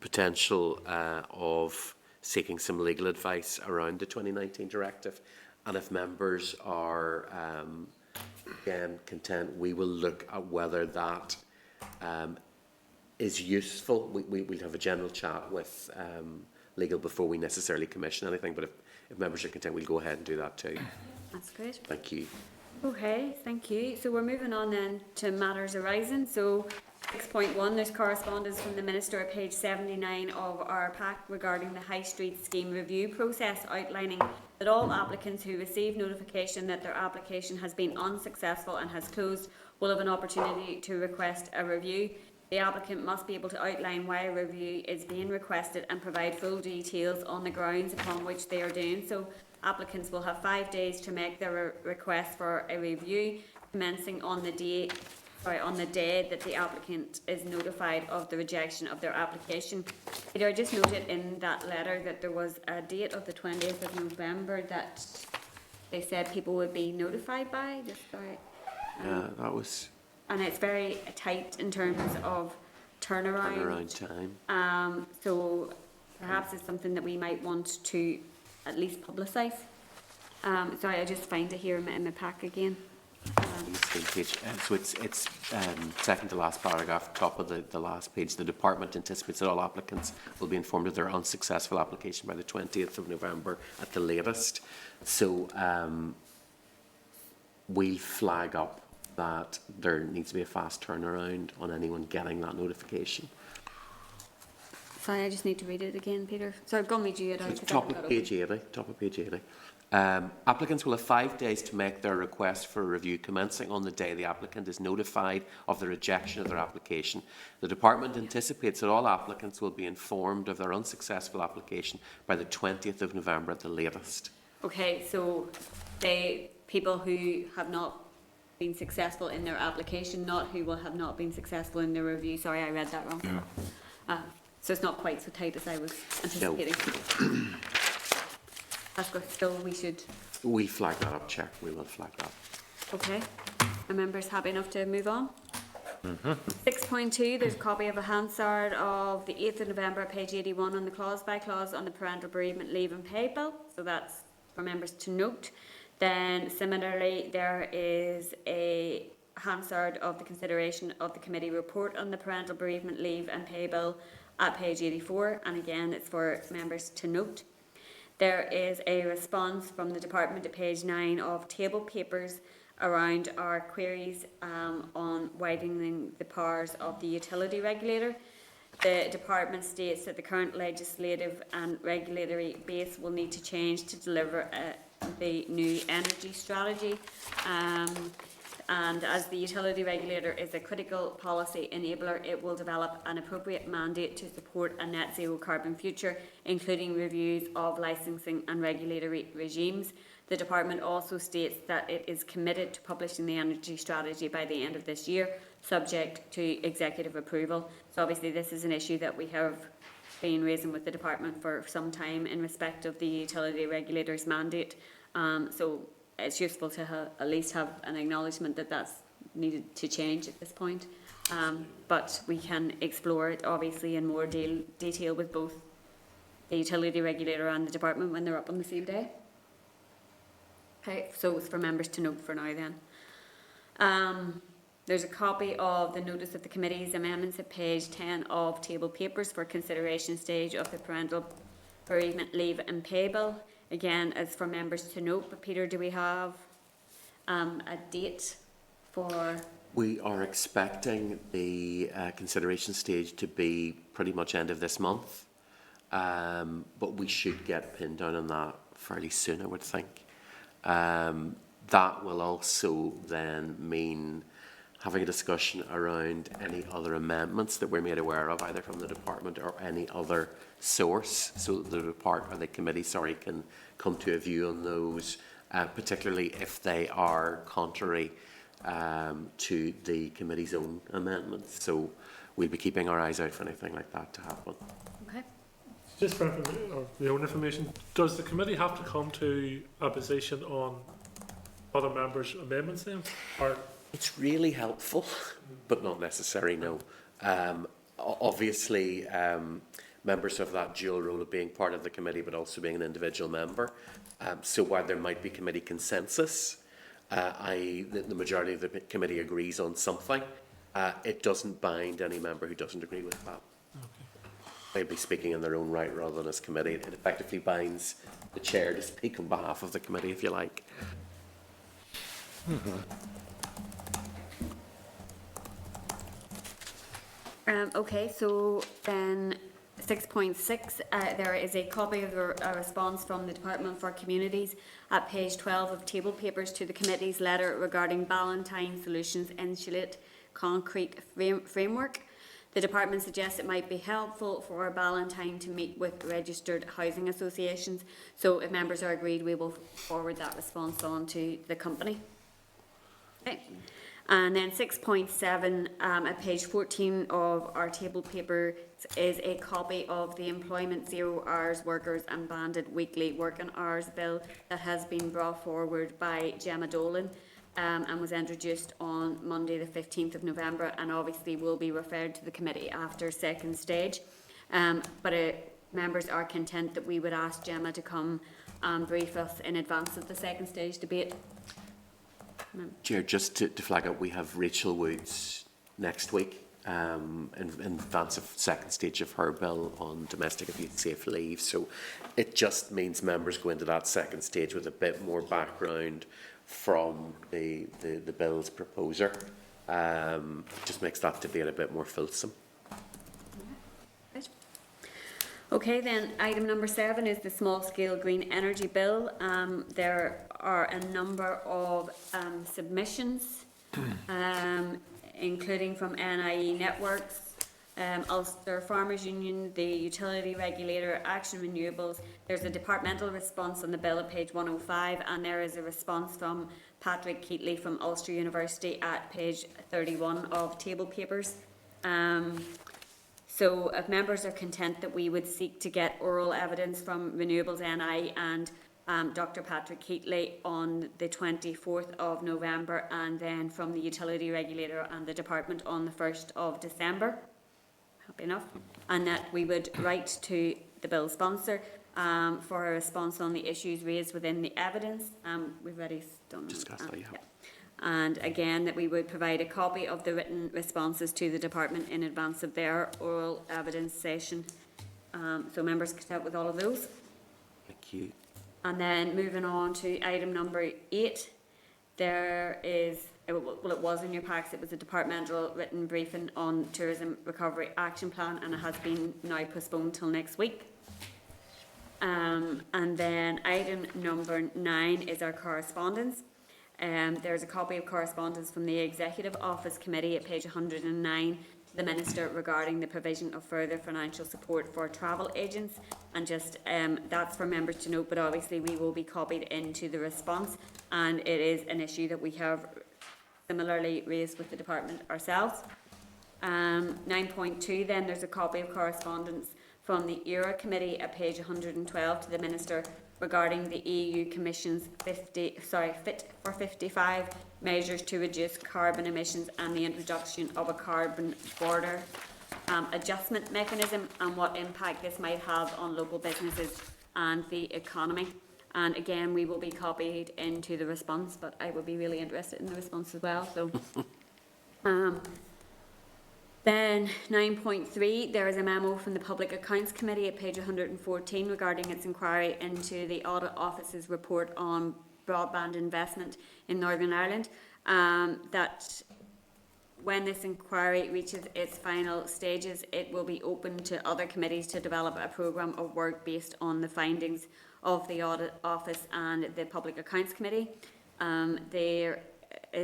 potential of seeking some legal advice around the 2019 directive, and if members are again content, we will look at whether that is useful. We'll have a general chat with legal before we necessarily commission anything, but if members are content, we'll go ahead and do that too. That's great. Thank you. Okay, thank you. So we're moving on then to matters arising. So 6.1, there's correspondence from the Minister at page 79 of our pack regarding the High Street Scheme review process, outlining that all applicants who receive notification that their application has been unsuccessful and has closed will have an opportunity to request a review. The applicant must be able to outline why a review is being requested and provide full details on the grounds upon which they are doing so. Applicants will have 5 days to make their request for a review, commencing on the day that the applicant is notified of the rejection of their application. Peter, I just noted in that letter that there was a date of the 20th of November that they said people would be notified by. Yeah, that was and it's very tight in terms of turnaround time. So perhaps it's something that we might want to at least publicise. Sorry, I just find it here in my pack again. So it's second to last paragraph, top of the last page. The department anticipates that all applicants will be informed of their unsuccessful application by the 20th of November at the latest. So we'll flag up that there needs to be a fast turnaround on anyone getting that notification. Sorry, I just need to read it again, Peter. So I've gone read you it out. Top of page 80. Applicants will have 5 days to make their request for a review, commencing on the day the applicant is notified of the rejection of their application. The department anticipates that all applicants will be informed of their unsuccessful application by the 20th of November at the latest. Okay, so people who have not been successful in their application, not who will have not been successful in their review. Sorry, I read that wrong. Yeah. So it's not quite so tight as I was anticipating. No. That's good. Still, we flag that up, Chair. We will flag that. Okay. Are members happy enough to move on? 6.2, there's a copy of a Hansard of the 8th of November, page 81, on the clause by clause on the parental bereavement leave and pay bill. So that's for members to note. Then similarly, there is a Hansard of the consideration of the committee report on the parental bereavement leave and pay bill at page 84. And again, it's for members to note. There is a response from the department at page 9 of table papers around our queries on widening the powers of the utility regulator. The department states that the current legislative and regulatory base will need to change to deliver the new energy strategy. And as the utility regulator is a critical policy enabler, it will develop an appropriate mandate to support a net zero carbon future, including reviews of licensing and regulatory regimes. The department also states that it is committed to publishing the energy strategy by the end of this year, subject to executive approval. So obviously this is an issue that we have been raising with the department for some time in respect of the utility regulator's mandate. So it's useful to at least have an acknowledgement that that's needed to change at this point. But we can explore it obviously in more detail with both the utility regulator and the department when they're up on the same day. Okay, so it's for members to note for now then. There's a copy of the notice of the committee's amendments at page 10 of table papers for consideration stage of the parental bereavement leave and pay bill. Again, as for members to note, but Peter, do we have a date for? We are expecting the consideration stage to be pretty much end of this month, but we should get pinned down on that fairly soon, I would think. That will also then mean having a discussion around any other amendments that we're made aware of, either from the department or any other source, so that the committee can come to a view on those, particularly if they are contrary to the committee's own amendments. So we'll be keeping our eyes out for anything like that to happen. Okay. Just for the own information, does the committee have to come to a position on other members' amendments then? Or it's really helpful, but not necessary, no. Obviously, members of that dual role of being part of the committee but also being an individual member. So while there might be committee consensus, the majority of the committee agrees on something, it doesn't bind any member who doesn't agree with that. They'll be speaking in their own right rather than as committee. It effectively binds the chair to speak on behalf of the committee, if you like. Okay, so then 6.6, there is a copy of a response from the Department for Communities at page 12 of table papers to the committee's letter regarding Ballantyne Solutions Insulate Concrete Framework. The department suggests it might be helpful for Ballantyne to meet with registered housing associations. So if members are agreed, we will forward that response on to the company. Okay. And then 6.7 at page 14 of our table paper is a copy of the Employment 0 Hours Workers and Banded Weekly Working Hours Bill that has been brought forward by Gemma Dolan and was introduced on Monday the 15th of November and obviously will be referred to the committee after second stage. But members are content that we would ask Gemma to come and brief us in advance of the second stage debate. Chair, just to flag up, we have Rachel Woods next week in advance of second stage of her bill on domestic abuse safe leave. So it just means members go into that second stage with a bit more background from the bill's proposer. Just makes that debate a bit more fulsome. Okay, then item number 7 is the small scale green energy bill. There are a number of submissions, including from NIE Networks, Ulster Farmers Union, the Utility Regulator, Action Renewables. There's a departmental response on the bill at page 105, and there is a response from Patrick Keatley from Ulster University at page 31 of table papers. So if members are content that we would seek to get oral evidence from Renewables NI and Dr Patrick Keatley on the 24th of November, and then from the utility regulator and the department on the 1st of December. Happy enough? And that we would write to the bill sponsor for a response on the issues raised within the evidence. We've already done Discussed that, yeah. And again, that we would provide a copy of the written responses to the department in advance of their oral evidence session. So members could help with all of those. Thank you. And then moving on to item number 8, there is, well, it was in your packs, it was a departmental written briefing on Tourism Recovery Action Plan, and it has been now postponed till next week. And then item number 9 is our correspondence. There's a copy of correspondence from the Executive Office Committee at page 109 to the Minister regarding the provision of further financial support for travel agents, and just that's for members to note, but obviously we will be copied into the response, and it is an issue that we have similarly raised with the department ourselves. 9.2 then, there's a copy of correspondence from the ERA Committee at page 112 to the Minister regarding the EU Commission's Fit for 55 measures to reduce carbon emissions and the introduction of a carbon border adjustment mechanism, and what impact this might have on local businesses and the economy. And again, we will be copied into the response, but I would be really interested in the response as well. So, then 9.3, there is a memo from the Public Accounts Committee at page 114 regarding its inquiry into the Audit Office's report on broadband investment in Northern Ireland. That when this inquiry reaches its final stages, it will be open to other committees to develop a programme of work based on the findings of the Audit Office and the Public Accounts Committee. There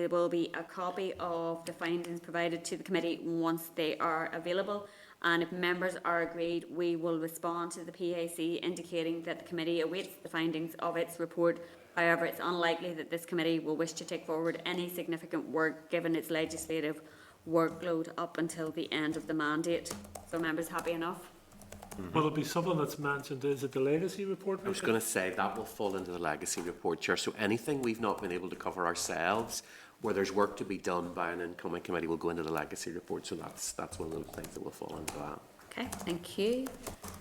will be a copy of the findings provided to the committee once they are available, and if members are agreed, we will respond to the PAC indicating that the committee awaits the findings of its report. However, it's unlikely that this committee will wish to take forward any significant work given its legislative workload up until the end of the mandate. So members happy enough? Will it be something that's mentioned? Is it the legacy report? I was going to say that will fall into the legacy report, Chair. So anything we've not been able to cover ourselves, where there's work to be done by an incoming committee, will go into the legacy report. So that's one of those things that will fall into that. Okay, thank you.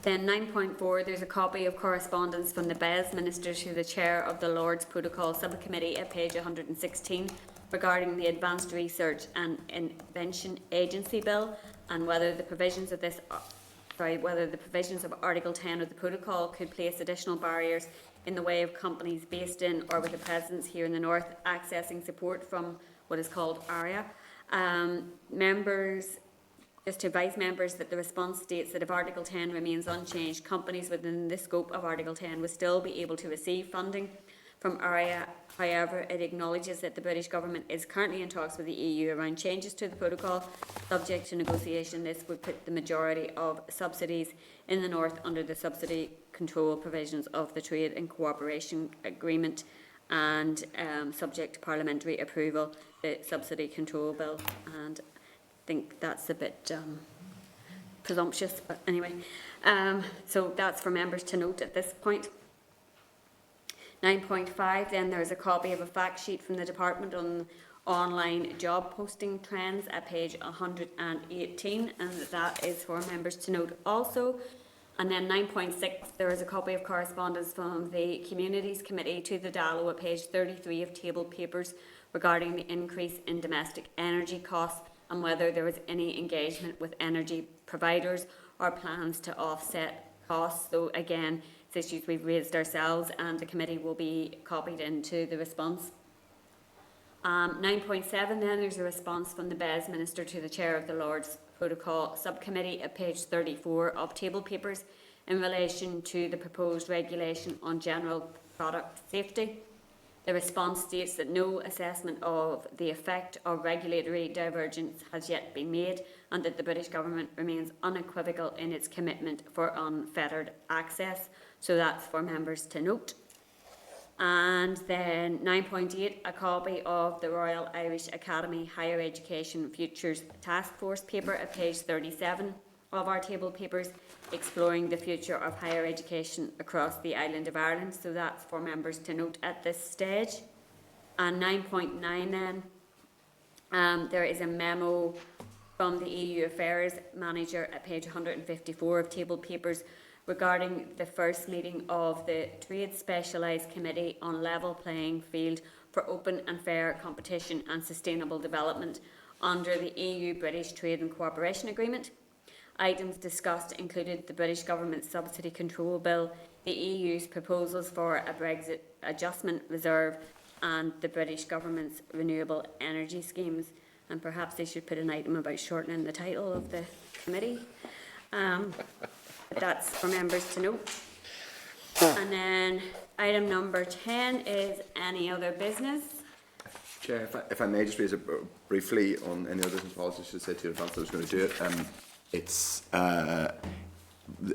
Then 9.4, there's a copy of correspondence from the BES Minister to the Chair of the Lords Protocol Subcommittee at page 116 regarding the Advanced Research and Invention Agency Bill, and whether the provisions of Article 10 of the protocol could place additional barriers in the way of companies based in or with a presence here in the North accessing support from what is called ARIA. Just to advise members that the response states that if Article 10 remains unchanged, companies within the scope of Article 10 will still be able to receive funding from ARIA. However, it acknowledges that the British Government is currently in talks with the EU around changes to the protocol. Subject to negotiation, this would put the majority of subsidies in the North under the subsidy control provisions of the Trade and Cooperation Agreement, and subject to parliamentary approval, the Subsidy Control Bill. And I think that's a bit presumptuous, but anyway. So that's for members to note at this point. 9.5, then there's a copy of a fact sheet from the department on online job posting trends at page 118, and that is for members to note also. And then 9.6, there is a copy of correspondence from the Communities Committee to the DALO at page 33 of tabled papers regarding the increase in domestic energy costs and whether there was any engagement with energy providers or plans to offset costs. So again, it's issues we've raised ourselves, and the committee will be copied into the response. 9.7 then, there's a response from the BES Minister to the Chair of the Lords Protocol Subcommittee at page 34 of table papers in relation to the proposed regulation on general product safety. The response states that no assessment of the effect of regulatory divergence has yet been made, and that the British Government remains unequivocal in its commitment for unfettered access. So that's for members to note. And then 9.8, a copy of the Royal Irish Academy Higher Education Futures Task Force paper at page 37 of our table papers, exploring the future of higher education across the island of Ireland. So that's for members to note at this stage. And 9.9 then, there is a memo from the EU Affairs Manager at page 154 of table papers regarding the first meeting of the Trade Specialised Committee on Level Playing Field for Open and Fair Competition and Sustainable Development under the EU-British Trade and Cooperation Agreement. Items discussed included the British Government's Subsidy Control Bill, the EU's proposals for a Brexit Adjustment Reserve, and the British Government's Renewable Energy Schemes. And perhaps they should put an item about shortening the title of the committee. That's for members to note. And then item number 10 is any other business. Chair, if I may just raise it briefly on any other business policy, I should say to you in advance that I was going to do it. It's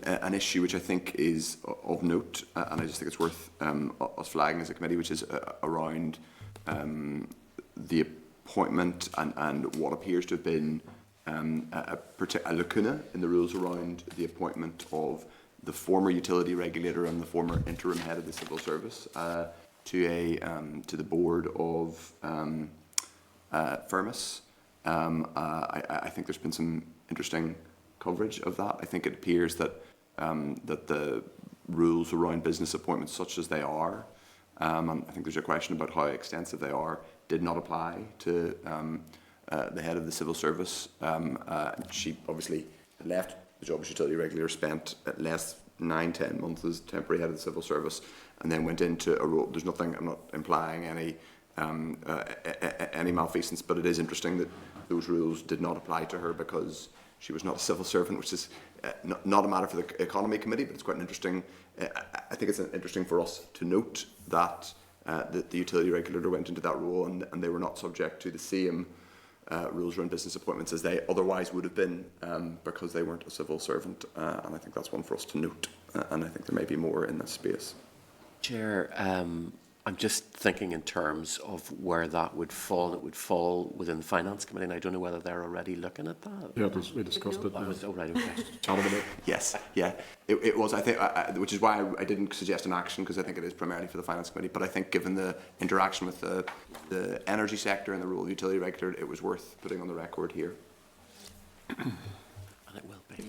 an issue which I think is of note, and I just think it's worth us flagging as a committee, which is around the appointment and what appears to have been a lacuna in the rules around the appointment of the former utility regulator and the former interim head of the civil service to the board of Firmus. I think there's been some interesting coverage of that. I think it appears that that the rules around business appointments, such as they are, and I think there's a question about how extensive they are, did not apply to the head of the civil service. She obviously left the job as utility regulator, spent at least 9-10 months as temporary head of the civil service, and then went into a role. There's nothing, I'm not implying any malfeasance, but it is interesting that those rules did not apply to her because she was not a civil servant, which is not a matter for the Economy Committee, but it's quite an interesting. I think it's interesting for us to note that the utility regulator went into that role and they were not subject to the same rules around business appointments as they otherwise would have been because they weren't a civil servant. And I think that's one for us to note. And I think there may be more in this space. Chair, I'm just thinking in terms of where that would fall. It would fall within the Finance Committee, and I don't know whether they're already looking at that. Yeah, we discussed it. Oh, right, okay. Yes, yeah, it was. I think, which is why I didn't suggest an action, because I think it is primarily for the Finance Committee. But I think, given the interaction with the energy sector and the role of the utility regulator, it was worth putting on the record here. And it will be.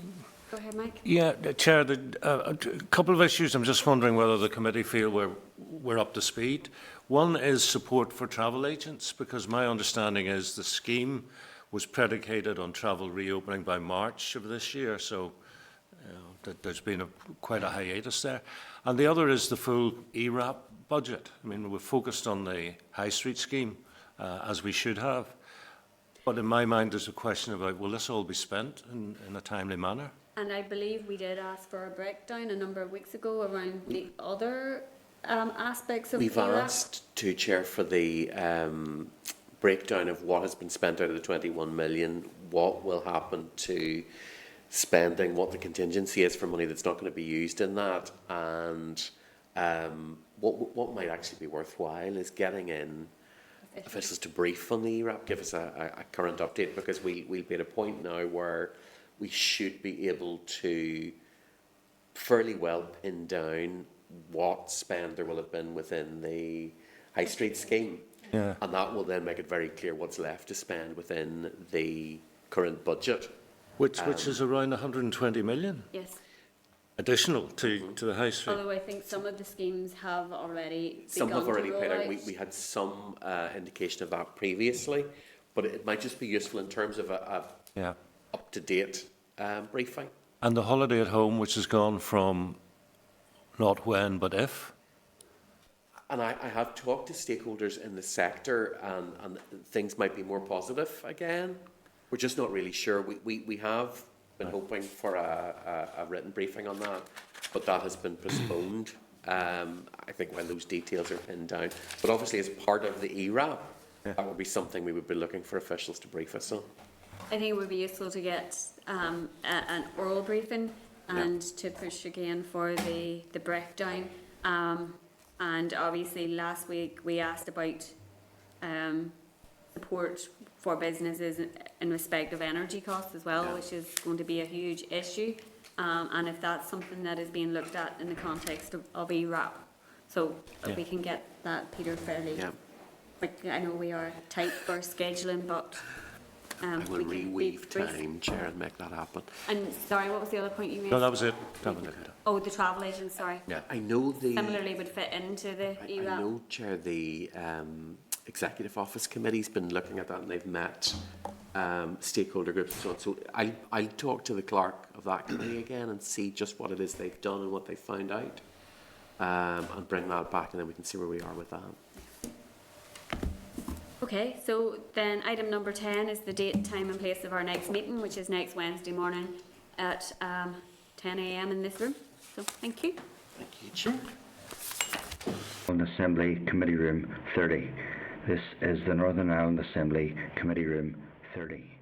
Go ahead, Mike. Yeah, Chair, a couple of issues. I'm just wondering whether the committee feel we're up to speed. One is support for travel agents, because my understanding is the scheme was predicated on travel reopening by March of this year, so there's been quite a hiatus there. And the other is the full ERAP budget. I mean, we're focused on the High Street scheme, as we should have. But in my mind, there's a question about, will this all be spent in a timely manner? And I believe we did ask for a breakdown a number of weeks ago around the other aspects of We've ERAP. asked to Chair for the breakdown of what has been spent out of the 21 million, what will happen to spending, what the contingency is for money that's not going to be used in that, and what might actually be worthwhile is getting in officials to brief on the ERAP, give us a current update, because we'll be at a point now where we should be able to fairly well pin down what spend there will have been within the High Street scheme. Yeah. And that will then make it very clear what's left to spend within the current budget. Which is around 120 million Yes. additional to the High Street. Although I think some of the schemes have already Some have already begun paid to out. roll out. We had some indication of that previously, but it might just be useful in terms of a Yeah. up-to-date briefing. And the holiday at home, which has gone from not when, but if. And I have talked to stakeholders in the sector, and things might be more positive again. We're just not really sure. We have been hoping for a written briefing on that, but that has been postponed. I think when those details are pinned down. But obviously, as part of the ERAP, that would be something we would be looking for officials to brief us on. I think it would be useful to get an oral briefing and to push again for the breakdown. And obviously last week we asked about support for businesses in respect of energy costs as well, which is going to be a huge issue. And if that's something that is being looked at in the context of ERAP, so we can get that, Peter, fairly. Like, I know we are tight for scheduling, but I will we can reweave be brief. time, Chair, and make that happen. And sorry, what was the other point you made? No, that was it. That was it. Oh, the travel agents, sorry. Yeah, I know the. Similarly would fit into the I ERAP. know, Chair, the Executive Office Committee's been looking at that, and they've met stakeholder groups and so on. So I'll talk to the clerk of that committee again and see just what it is they've done and what they found out, and bring that back, and then we can see where we are with that. Okay, so then item number 10 is the date, time and place of our next meeting, which is next Wednesday morning at 10 a.m. in this room. So thank you. Thank you, Chair. On Assembly Committee Room 30. This is the Northern Ireland Assembly Committee Room 30.